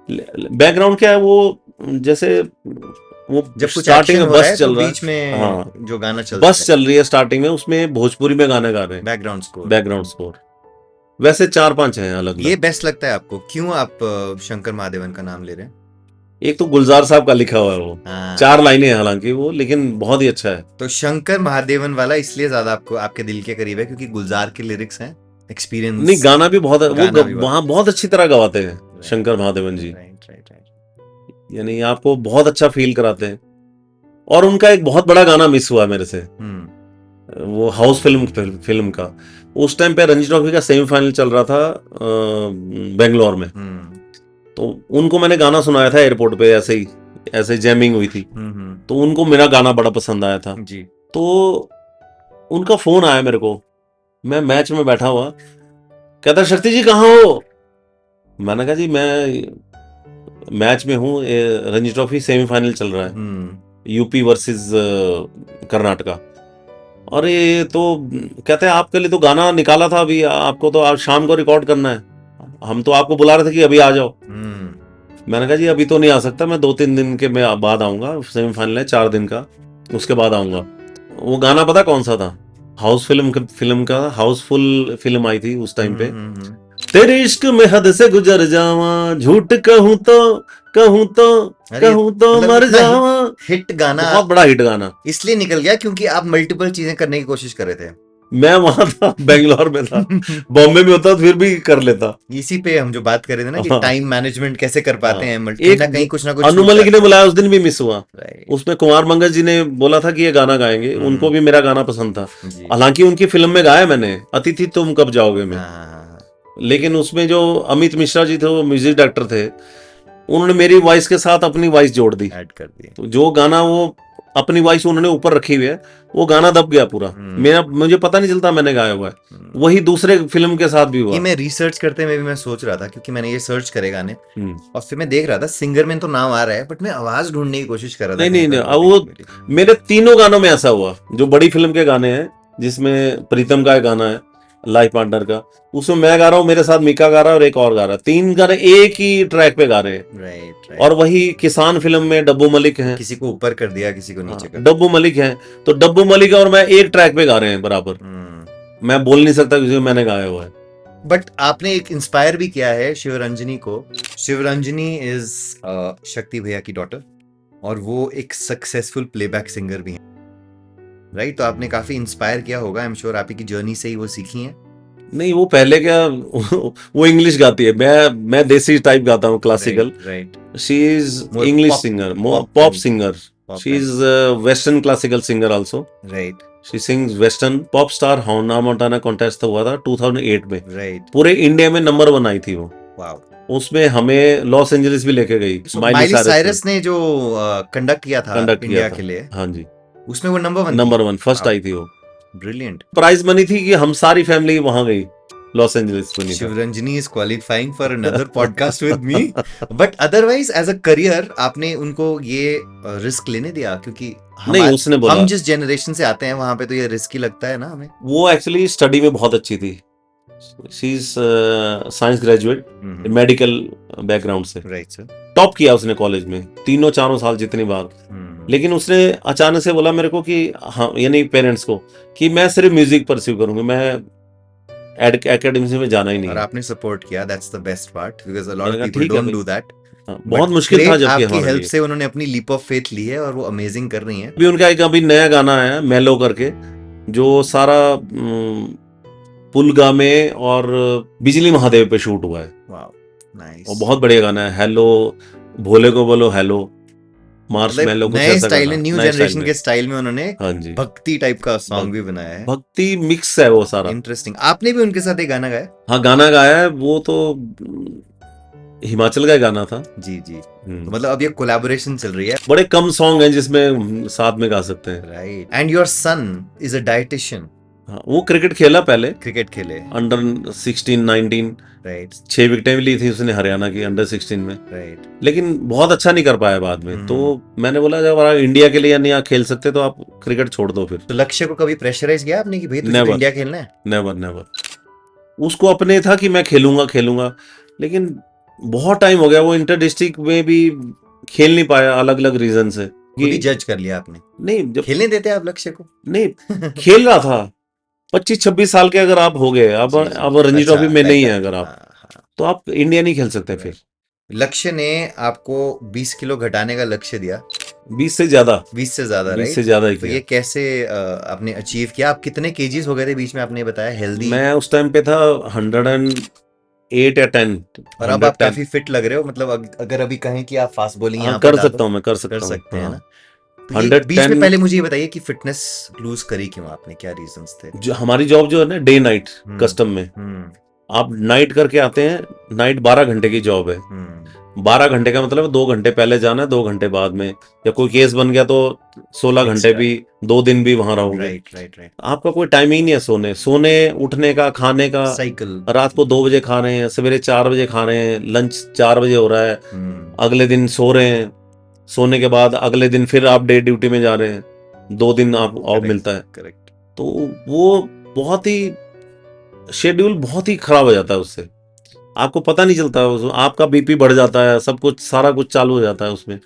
बैकग्राउंड क्या है, वो जैसे वो जब कुछ स्टार्टिंग एक्शन में हो रहा बस है चल तो रहा है, बीच में हाँ, जो गाना चलता बस चल रही है स्टार्टिंग में, उसमें भोजपुरी में गाने गा रहे हैं, बैकग्राउंड स्कोर। Background score. वैसे 4-5 हैं अलग। ये बेस्ट लगता है आपको? क्यों आप शंकर महादेवन का नाम ले रहे हैं? एक तो गुलजार साहब का लिखा हुआ है वो, हाँ। 4 लाइनें हैं हालांकि वो, लेकिन बहुत ही अच्छा है। तो शंकर महादेवन वाला इसलिए ज्यादा आपको आपके दिल के करीब है क्योंकि गुलजार के लिरिक्स हैं, एक्सपीरियंस। नहीं, गाना भी बहुत, गाना भी वो वहाँ बहुत अच्छी तरह गवाते हैं शंकर महादेवन जी, राइट। यानी आपको बहुत अच्छा फील कराते हैं। और उनका एक बहुत बड़ा गाना मिस हुआ मेरे से, वो हाउस फिल्म का। उस टाइम पे रणजी ट्रॉफी का सेमीफाइनल चल रहा था बेंगलोर में, तो उनको मैंने गाना सुनाया था एयरपोर्ट पे, ऐसे जैमिंग हुई थी, तो उनको मेरा गाना बड़ा पसंद आया था जी। तो उनका फोन आया मेरे को, मैं मैच में बैठा हुआ, कहता शक्ति जी कहाँ हो? मैंने कहा जी मैं मैच में हूँ, रणजी ट्रॉफी सेमीफाइनल चल रहा है, यूपी वर्सेस कर्नाटका। और ये तो कहते हैं आपके लिए तो गाना निकाला था अभी, आपको तो आज शाम को रिकॉर्ड करना है, हम तो आपको बुला रहे थे कि अभी आ जाओ। मैंने कहा जी अभी तो नहीं आ सकता, मैं 2-3 दिन के बाद आऊंगा, सेमीफाइनल है 4 दिन का, उसके बाद आऊंगा। वो गाना पता कौन सा था? हाउस फिल्म का हाउसफुल फिल्म आई थी उस टाइम पे। तेरे इश्क में हद से गुजर जावा, झूठ कहूं तो मर जावा। हिट गाना, बहुत बड़ा हिट गाना। इसलिए निकल गया क्योंकि आप मल्टीपल चीजें करने की कोशिश कर रहे थे। मैं वहां था, बेंगलोर में था, बॉम्बे में होता तो फिर भी कर लेता। इसी पे हम जो बात कर रहे थे ना कि हाँ। टाइम मैनेजमेंट कैसे कर पाते हाँ। हैं, एक ना कहीं कुछ ना कुछ अनु मलिक ने बुलाया, उस दिन भी मिस हुआ। राइट उसमें कुमार मंगल जी ने बोला था कि ये गाना गाएंगे, उनको भी मेरा गाना पसंद था। जी। हालांकि उनकी फिल्म में गाया मैंने, अतिथि तुम कब जाओगे में, हाँ, लेकिन उसमें जो अमित मिश्रा जी थे, वो म्यूजिक डायरेक्टर थे, उन्होंने मेरी वॉइस के साथ अपनी वॉइस जोड़ दी। ऐड कर दिए। तो जो गाना वो अपनी वॉइस उन्होंने ऊपर रखी हुई है, वो गाना दब गया पूरा। मुझे पता नहीं चलता मैंने गाया हुआ है। वही दूसरे फिल्म के साथ भी हुआ। ये मैं रिसर्च करते में भी मैं सोच रहा था, क्योंकि मैंने ये सर्च करे गाने हम्म। और फिर मैं देख रहा था सिंगर में तो नाम आ रहा है, बट मैं आवाज ढूंढने की कोशिश कर रहा था। नहीं, कहीं नहीं, पर वो मिली। मेरे तीनों गानों में ऐसा हुआ। जो बड़ी फिल्म के गाने हैं, जिसमें प्रीतम का एक गाना है लाइफ पार्टनर का, उसमें मैं गा रहा हूँ, मेरे साथ मीका गा रहा है और एक और गा रहा है। 3 गाने एक ही ट्रैक पे गा रहे हैं। राइट। और वही किसान फिल्म में डब्बू मलिक हैं, किसी को ऊपर कर दिया, किसी को नीचे कर डब्बू मलिक हैं, तो डब्बू मलिक और मैं एक ट्रैक पे गा रहे हैं बराबर। दिया। मैं बोल नहीं सकता किसी को मैंने गाया हुआ है। बट आपने एक इंस्पायर भी किया है शिवरंजनी को। शिवरंजनी इज शक्ति भैया की डॉटर, और वो एक सक्सेसफुल प्लेबैक सिंगर भी है, राइट? तो आपने काफी इंस्पायर किया होगा, आई एम श्योर आप ही की जर्नी से ही वो सीखी हैं। नहीं, वो पहले क्या, वो इंग्लिश गाती है, मैं देसी टाइप गाता हूँ, classical. Right. She is More English pop- singer, pop pop and- singer. pop she is western classical singer also. Right. She sings western. Pop star Hannah Montana contest हुआ था 2008 में, राइट। पूरे इंडिया में number 1 आई थी वो। Wow. उसमें हमें Los Angeles भी लेके गई। माइली साइरस ने जो कंडक्ट किया था कंडक्ट इंडिया किया था के लिए, हाँ जी, उसमें वो नंबर 1 नंबर 1 फर्स्ट आई थी वो। ब्रिलियंट। प्राइज मनी थी कि हम सारी फैमिली वहां गई, लॉस एंजलिस बनी था। Shivranjani is qualifying for another podcast with me, but otherwise as a career आपने उनको ये रिस्क लेने दिया? क्योंकि नहीं, उसने बोला, हम जिस जनरेशन से आते हैं वहां पे तो ये रिस्की लगता है ना हमें। वो एक्चुअली स्टडी में बहुत अच्छी थी। She is science graduate, medical background से। Right sir. टॉप किया उसने कॉलेज में 3-4 साल जितनी बार। लेकिन उसने अचानक से बोला मेरे को कि हाँ, यानी पेरेंट्स को, कि मैं सिर्फ म्यूजिक परस्यू करूंगी, मैं एकेडमी में जाना ही नहीं और है। आपने सपोर्ट किया, that's the best part, because a lot मैंने ऑफ कहा, पीपल ठीक है डोंट भाई। Do that. बहुत मुश्किल था जबकि आपकी हमारे हेल्प लिए। से उन्होंने अपनी लीप ऑफ फेथ ली है और वो अमेजिंग कर रही हैं। अभी उनका एक अभी नया गाना आया मेलो करके, जो सारा पुलगा में और बिजली महादेव पे शूट हुआ है। Wow, nice. और बहुत बढ़िया गाना है। हेलो भोले को बोलो हेलो, मार्स मेलो, कुछ नए ऐसा स्टाइल गाना, में, न्यू नए स्टाइल जनरेशन में। के स्टाइल में उन्होंने हाँ जी, भक्ति टाइप का सॉन्ग भी बनाया है। भक्ति मिक्स है वो सारा। इंटरेस्टिंग। आपने भी उनके साथ एक गाना गाया? हाँ, गाना गाया है, वो तो हिमाचल का गाना था। जी जी। तो मतलब अब ये कोलैबोरेशन चल रही है। बड़े कम सॉन्ग हैं जिसमें साथ में गा सकते हैं। Right. And your son is a dietitian. हाँ, वो क्रिकेट खेला पहले, क्रिकेट खेले। अंडर 16, 19, राइट 6 विकेटें भी ली थी उसने हरियाणा की अंडर 16 में। राइट। लेकिन बहुत अच्छा नहीं कर पाया बाद में। तो मैंने बोला जब आप इंडिया के लिए नहीं खेल सकते तो आप क्रिकेट छोड़ दो फिर। तो लक्ष्य को कभी प्रेशराइज किया आपने कि भाई तुझे तो Never. इंडिया खेलना है? Never never. उसको अपने था कि मैं खेलूंगा, लेकिन बहुत टाइम हो गया, वो इंटर डिस्ट्रिक्ट में भी खेल नहीं पाया अलग अलग रीजन से। खुद ही जज कर लिया आपने? नहीं, जब खेलने देते आप लक्ष्य को? नहीं खेल रहा था, 25-26 साल के अगर आप हो गए, अब जी, जी। अब रणजी अच्छा, ट्रॉफी में नहीं है अगर आप, हाँ। तो आप इंडिया नहीं खेल सकते फिर। लक्ष्य ने आपको 20 किलो घटाने का लक्ष्य दिया। 20 से ज्यादा, 20 से ज्यादा, 20 से राइट? ज्यादा ही तो किया। ये कैसे आपने अचीव किया? आप कितने केजीज हो गए थे बीच में, आपने बताया हेल्दी? मैं उस टाइम पे था 108 या 10। और अब आप काफी फिट लग रहे हो, मतलब अगर अभी कहें कि आप फास्ट बॉलिंग यहाँ कर पे सकता हूँ, मैं कर सकता कर हूँ। सकते हैं हाँ। ना? तो ये बीच में 110 पहले मुझे ये बताइए कि फिटनेस लूज करी क्यों आपने, क्या रीजंस थे? जो हमारी जॉब जो है ना, डे नाइट कस्टम में, आप नाइट करके आते हैं। नाइट 12 घंटे की जॉब है। 12 घंटे का मतलब 2 घंटे पहले जाना है, 2 घंटे बाद में। या कोई केस बन गया तो 16 घंटे भी, 2 दिन भी वहां रहोगे। राइट। आपका कोई टाइम ही नहीं है सोने उठने का, खाने का। साइकिल। रात को 2 बजे खा रहे हैं, सवेरे 4 बजे खा रहे हैं, लंच 4 बजे हो रहा है, अगले दिन सो रहे हैं, सोने के बाद अगले दिन फिर आप डे ड्यूटी में जा रहे हैं, 2 दिन आप ऑफ मिलता है। करेक्ट। तो वो बहुत ही शेड्यूल बहुत ही खराब हो जाता है उससे, आपको पता नहीं चलता, आपका बीपी बढ़ जाता है, सब कुछ सारा कुछ चालू हो जाता है उसमें,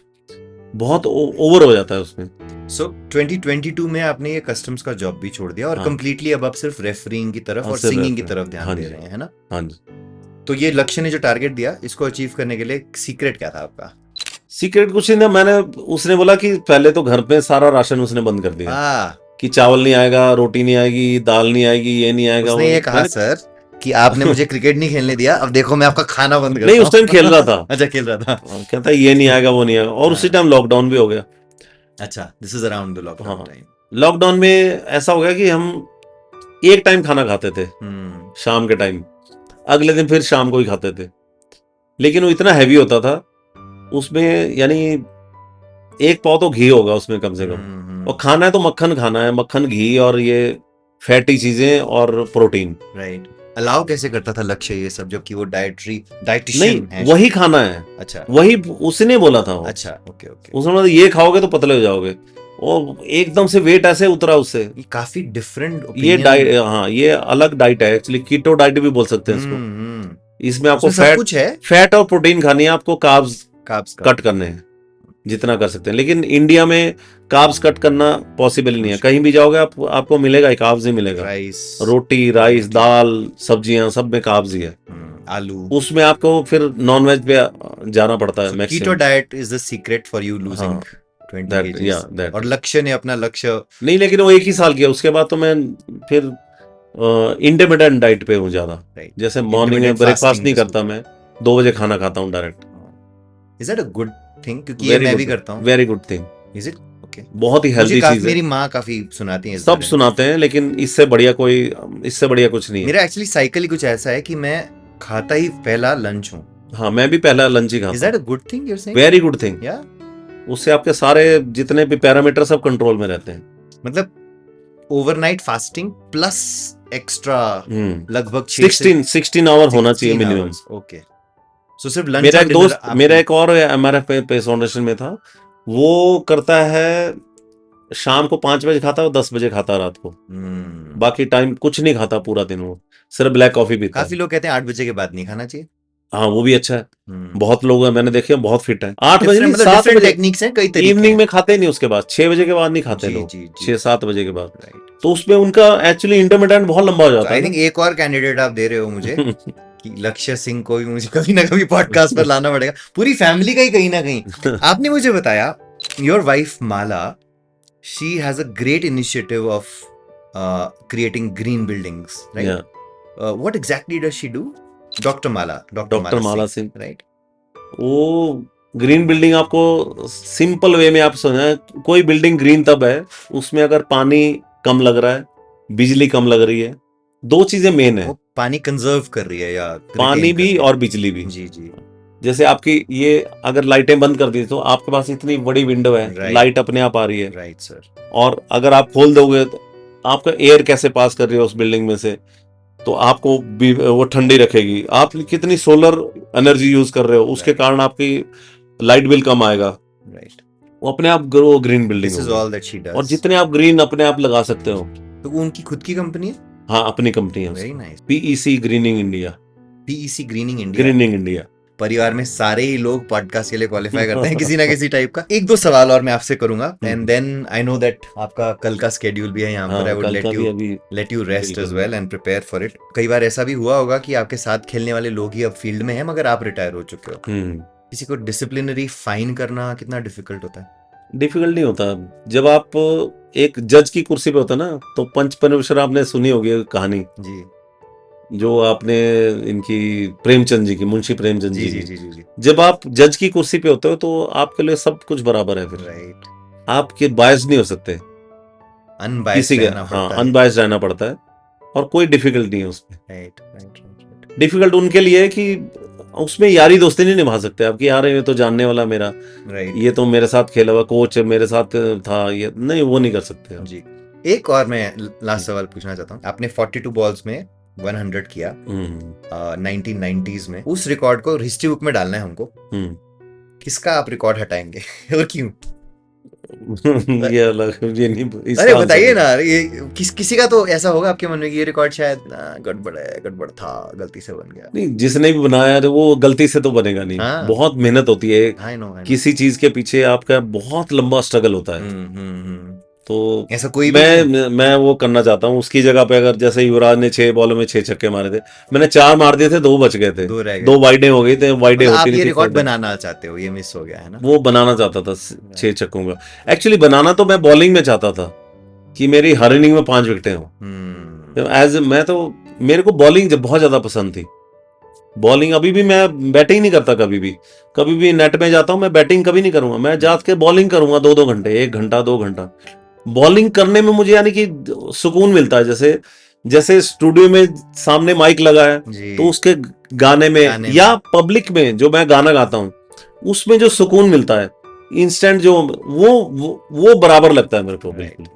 बहुत ओवर हो जाता है उसमें। सो 2022 में आपने ये कस्टम्स का जॉब भी छोड़ दिया और हाँ। कंप्लीटली अब आप सिर्फ रेफरिंग की तरफ हाँ, और सिर्फ सिंगिंग की referee। तरफ ध्यान हाँ दे जी। रहे हैं, है ना? हाँ जी। तो ये लक्ष्य ने जो टारगेट दिया, इसको अचीव करने के लिए सीक्रेट क्या था आपका? सीक्रेट कुछ नहीं था, उसने बोला कि पहले तो घर पे सारा राशन उसने बंद कर दिया। कि चावल नहीं आएगा, रोटी नहीं आएगी, दाल नहीं आएगी, ये नहीं आएगा। उसने ये कहा सर कि आपने मुझे क्रिकेट नहीं खेलने दिया, अब देखो मैं आपका खाना बंद करता नहीं, हूं। उस टाइम खेल रहा था। अच्छा, खेल रहा था। कहता है ये नहीं आएगा, वो नहीं आएगा, और उसी टाइम लॉकडाउन भी हो गया। अच्छा, this is around the lockdown हाँ। टाइम। लॉकडाउन में ऐसा हो गया कि हम एक टाइम खाना खाते थे शाम के टाइम, अगले दिन फिर शाम को ही खाते थे, लेकिन वो इतना हैवी होता था उसमें, यानी एक पाव तो घी होगा उसमें कम से कम, और खाना है तो मक्खन खाना है, मक्खन, घी और ये फैटी चीजें और प्रोटीन। राइट। अलाउ कैसे करता था लक्ष्य ये सब, जबकि वो डाइटिशियन नहीं, है? वही खाना है। अच्छा वही उसने बोला था वो। अच्छा, ओके ओके। उसने बोला ये खाओगे तो पतले हो जाओगे, और एकदम से वेट ऐसे उतरा उससे। ये काफी डिफरेंट ये डाइट, हाँ, ये अलग डाइट है एक्चुअली, कीटो डाइट भी बोल सकते हैं इसको। इसमें आपको सब कुछ है, फैट और प्रोटीन खानी है, आपको कार्ब्स कार्ब्स कट करने हैं जितना कर सकते हैं, लेकिन इंडिया में कार्ब्स कट करना पॉसिबल नहीं है। कहीं भी जाओगे आपको मिलेगा ही कार्ब्स ही मिलेगा, राइस, रोटी, राइस, दाल, सब्जियां, सब में कार्ब्स ही है। आलू। उसमें आपको फिर नॉन वेज पे जाना पड़ता है keto maximum. Diet is the secret for you losing 20 kgs। और लक्ष्य ने अपना लक्ष्य नहीं, लेकिन वो 1 ही साल किया, उसके बाद तो मैं फिर इंटरमीडिएट डाइट पे हूँ ज्यादा। जैसे मॉर्निंग में ब्रेकफास्ट नहीं करता मैं, 2 बजे खाना खाता हूँ direct. Is that a good thing? क्योंकि ये मैं भी करता हूँ। Very good thing. Is it? Okay. बहुत ही हेल्दी चीज है। मेरी माँ काफी सुनाती है, सब सुनाते हैं, लेकिन इससे बढ़िया कुछ नहीं है। मेरा एक्चुअली साइकिल ही कुछ ऐसा है कि मैं खाता ही पहला लंच हूँ। हाँ, मैं भी पहला लंच ही खाता हूँ। Is that a good thing you are saying? Very good thing. या उससे आपके सारे जितने भी पैरामीटर सब कंट्रोल में रहते हैं। मतलब ओवरनाइट फास्टिंग प्लस एक्स्ट्रा लगभग 16 आवर होना चाहिए मिनिमम। ओके। सो सिर्फ लंच। मेरा एक दोस्त, मेरा एक और एमआरएफ पेस फाउंडेशन में था, वो करता है शाम को 5 बजे खाता है, 10 बजे खाता है रात को। बाकी टाइम कुछ नहीं खाता पूरा दिन, वो सिर्फ ब्लैक कॉफी पीता है। काफी लोग कहते हैं 8 बजे के बाद नहीं खाना चाहिए। हाँ, वो भी अच्छा है। बहुत लोग हैं, मैंने देखे, बहुत फिट है। 8 बजे, मतलब 7 बजे टेक्निक्स हैं, कई तरीके इवनिंग में खाते नहीं, उसके बाद 6 बजे के बाद नहीं खाते लोग, 6-7 बजे के बाद। तो उसमें उनका एक्चुअली इंटरमिटेंट बहुत लंबा हो जाता है। आई थिंक एक और कैंडिडेट आप दे रहे हो मुझे कि लक्ष्य सिंह को भी मुझे कभी ना कभी पॉडकास्ट पर लाना पड़ेगा, पूरी फैमिली का ही कहीं ना कहीं। आपने मुझे बताया your wife Mala, she has a great initiative of creating green buildings, right? What exactly does she do? Doctor Mala Singh, right? वो ग्रीन बिल्डिंग आपको सिंपल वे में आप समझना, कोई बिल्डिंग ग्रीन तब है उसमें अगर पानी कम लग रहा है, बिजली कम लग रही है। 2 चीजें मेन है, पानी कंजर्व कर रही है या पानी भी और बिजली भी। जी जी। जैसे आपकी ये अगर लाइटें बंद कर दी तो आपके पास इतनी बड़ी विंडो है, लाइट अपने आप आ रही है, राइट सर। और अगर आप खोल दोगे तो आपका एयर कैसे पास कर रही है उस बिल्डिंग में से, तो आपको वो ठंडी रखेगी। आप कितनी सोलर एनर्जी यूज कर रहे हो, उसके कारण आपकी लाइट बिल कम आएगा। राइट। वो अपने आप grow green building this is all that she does. और जितने आप ग्रीन अपने आप लगा सकते हो। तो वो उनकी खुद की कंपनी है? हाँ, अपनी कंपनी है। Very nice. PEC grinning India. PEC grinning India. Grinning India. परिवार में सारे ही लोग पॉडकास्ट के लिए क्वालिफाई करते हैं किसी ना किसी टाइप का। 1-2 सवाल और मैं आपसे करूंगा, and then I know that आपका कल का स्केड्यूल भी है यहाँ पर। I would let you rest as well and prepare for it. कई बार ऐसा भी हुआ होगा कि आपके साथ खेलने वाले लोग ही अब फील्ड में हैं, मगर आप रिटायर हो चुके हो। किसी को डिसिप्लिनरी फाइन करना कितना डिफिकल्ट होता है? डिफिकल्ट नहीं होता। जब आप एक जज की कुर्सी पे होता है ना, तो पंच परमेश्वर आपने सुनी होगी कहानी जी, जो आपने इनकी प्रेमचंद जी की, मुंशी प्रेमचंद जी, जी, की। जी, जी, जी। जब आप जज की कुर्सी पे होते हो तो आपके लिए सब कुछ बराबर है। फिर राइट। आपके बायस नहीं हो सकते, अनबायस्ड रहना पड़ता है। अनबायस्ड रहना पड़ता है, और कोई डिफिकल्ट नहीं है उसमें। Right right. डिफिकल्ट उनके लिए है कि उसमें यारी दोस्ती नहीं निभा सकते आप, कि यार ये तो जानने वाला मेरा, राइट। ये तो मेरे साथ खेला हुआ कोच मेरे साथ था, ये नहीं, वो नहीं कर सकते आप। जी। एक और मैं लास्ट सवाल पूछना चाहता हूँ। आपने 42 बॉल्स में 100 किया 1990s में। उस रिकॉर्ड को हिस्ट्री बुक में डालना है हमको। किसका आप रिकॉर्ड हटाएंगे और क्यों? ये अलग, ये नहीं, अरे बताइए ना, ये किसी का तो ऐसा होगा आपके मन में कि ये रिकॉर्ड शायद गड़बड़ था, गलती से बन गया। नहीं, जिसने भी बनाया तो वो गलती से तो बनेगा नहीं। हाँ। बहुत मेहनत होती है। I know. किसी चीज के पीछे आपका बहुत लंबा स्ट्रगल होता है। तो ऐसा कोई मैं वो करना चाहता हूँ उसकी जगह पे। अगर जैसे युवराज ने 6 बॉलों में 6 छक्के मारे थे, मैंने 4 मार दिए थे, 2 बच गए थे, 2 वाइडें हो गई थे, वाइडें होती आप नहीं ये थी। रिकॉर्ड बनाना चाहते हो, ये मिस हो गया है ना? वो बनाना चाहता था 6 छक्कों का। एक्चुअली बनाना तो मैं बॉलिंग में चाहता था, कि मेरी हर इनिंग में 5 विकेटें हों। मैं तो मेरे को बॉलिंग जब बहुत ज्यादा पसंद थी। बॉलिंग अभी भी मैं बैटिंग नहीं करता, कभी भी नेट में जाता हूं, मैं बैटिंग कभी नहीं करूंगा, मैं जाके बॉलिंग करूंगा 2-2 घंटे, 1 घंटा 2 घंटा। बॉलिंग करने में मुझे यानी कि सुकून मिलता है, जैसे स्टूडियो में सामने माइक लगा है जी। तो उसके गाने में या पब्लिक में जो मैं गाना गाता हूँ उसमें जो सुकून मिलता है इंस्टेंट, जो वो बराबर लगता है मेरे को। बिल्कुल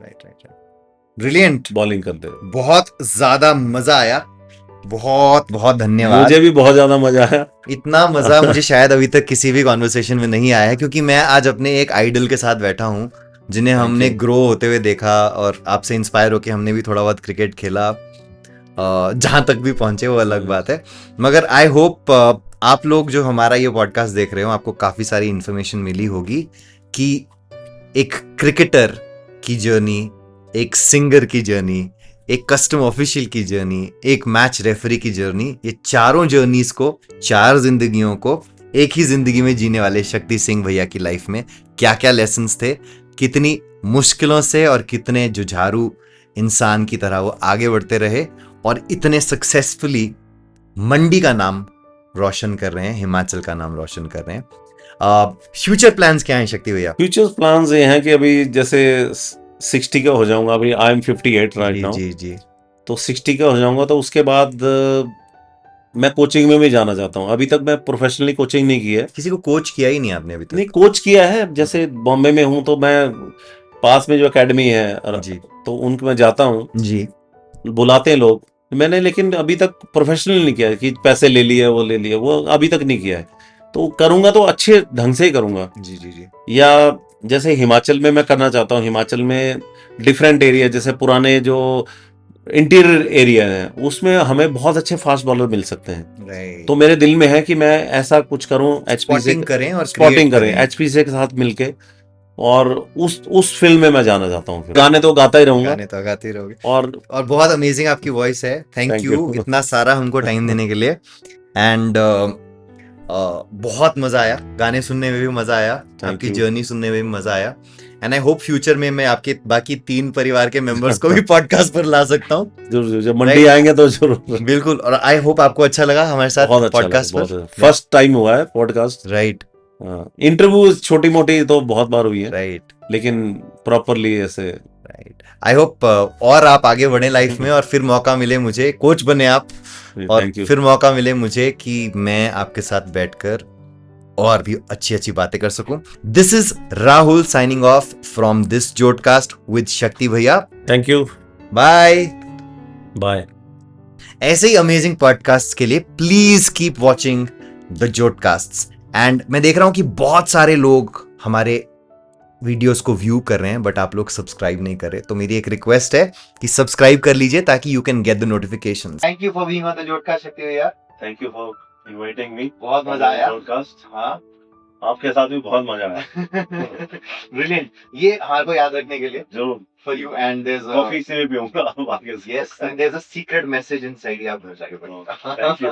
ब्रिलियंट, बॉलिंग करते हुए बहुत ज्यादा मजा आया, बहुत बहुत धन्यवाद। मुझे भी बहुत ज्यादा मजा आया। इतना मजा मुझे शायद अभी तक किसी भी कॉन्वर्सेशन में नहीं आया है, क्योंकि मैं आज अपने एक आइडल के साथ बैठा हूँ जिन्हें हमने ग्रो होते हुए देखा, और आपसे इंस्पायर होके हमने भी थोड़ा बहुत क्रिकेट खेला। जहां तक भी पहुंचे वो अलग बात है, मगर आई होप आप लोग जो हमारा ये पॉडकास्ट देख रहे हो, आपको काफी सारी इंफॉर्मेशन मिली होगी कि एक क्रिकेटर की जर्नी, एक सिंगर की जर्नी, एक कस्टम ऑफिशियल की जर्नी, एक मैच रेफरी की जर्नी, ये चारों जर्नीज को, 4 जिंदगियों को एक ही जिंदगी में जीने वाले शक्ति सिंह भैया की लाइफ में क्या क्या लेसन्स थे, कितनी मुश्किलों से और कितने जुझारू इंसान की तरह वो आगे बढ़ते रहे और इतने सक्सेसफुली मंडी का नाम रोशन कर रहे हैं, हिमाचल का नाम रोशन कर रहे हैं। फ्यूचर प्लान्स क्या हैं शक्ति भैया? फ्यूचर प्लान्स ये हैं कि अभी जैसे 60 का हो जाऊंगा, अभी आई एम 58 राइट नाउ, जी जी। तो 60 का हो जाऊंगा तो उसके बाद मैं कोचिंग में भी जाना चाहता हूँ। अभी तक मैं प्रोफेशनली कोचिंग नहीं की है। किसी को कोच किया ही नहीं आपने अभी तक? नहीं, कोच किया है, जैसे बॉम्बे में हूँ तो मैं पास में जो एकेडमी है जी तो उनके मैं जाता हूँ, जी। बुलाते हैं लोग, मैंने लेकिन अभी तक प्रोफेशनल नहीं किया है कि पैसे ले लिए वो ले लिए, वो अभी तक नहीं किया है। तो करूंगा तो अच्छे ढंग से ही करूंगा। जी जी जी। या जैसे हिमाचल में मैं करना चाहता हूँ, हिमाचल में डिफरेंट एरिया, जैसे पुराने जो इंटीरियर एरिया है उसमें हमें बहुत अच्छे फास्ट बॉलर मिल सकते हैं। तो मेरे दिल में है कि मैं ऐसा कुछ करूं, एचपी से करें और स्पॉटिंग करें, एचपी से के साथ मिलके, और उस फील्ड में मैं जाना चाहता हूँ। गाने तो गाता ही रहूंगा, गाने तो गाते ही रहोगे। और बहुत अमेजिंग आपकी वॉइस है। Thank Thank you you. इतना सारा हमको टाइम देने के लिए। एंड बहुत मजा आया, गाने सुनने में भी मजा आया, आपकी you. जर्नी सुनने में भी मजा आया। एंड आई होप फ्यूचर में मैं आपके बाकी 3 परिवार के मेंबर्स को भी पॉडकास्ट पर ला सकता हूँ। जरूर, जब मंडी आएंगे तो जरूर। बिल्कुल। और आई होप आपको अच्छा लगा हमारे साथ पॉडकास्ट पर। फर्स्ट टाइम हुआ है पॉडकास्ट। राइट। इंटरव्यू छोटी मोटी तो बहुत बार हुई है, राइट, लेकिन प्रॉपरली ऐसे। राइट। आई होप और आप आगे बढ़े लाइफ में, और फिर मौका मिले मुझे, कोच बने आप, और फिर मौका मिले मुझे कि मैं आपके साथ बैठकर और भी अच्छी अच्छी बातें कर सकूं। This is Rahul signing off from this Jodcast with Shakti भैया। Thank you, bye bye. ऐसे ही अमेजिंग पॉडकास्ट के लिए please keep watching the Jodcast. And मैं देख रहा हूं कि बहुत सारे लोग हमारे वीडियोस को व्यू कर रहे हैं, बट आप लोग सब्सक्राइब नहीं कर रहे, तो मेरी एक रिक्वेस्ट है कि सब्सक्राइब कर लीजिए ताकि you can get the notifications. Thank you for being on the Jodcast Shakti भैया। Thank you for inviting me. बहुत मजा आया पॉडकास्ट। हाँ, आपके साथ भी बहुत मजा आया। ब्रिलियंट। ये हमारे को याद रखने के लिए जरूर for you. And there is coffee से भी पीऊंगा आगे से। Yes, and there is a secret message inside, आप घर जाके पढ़ो। Thank you.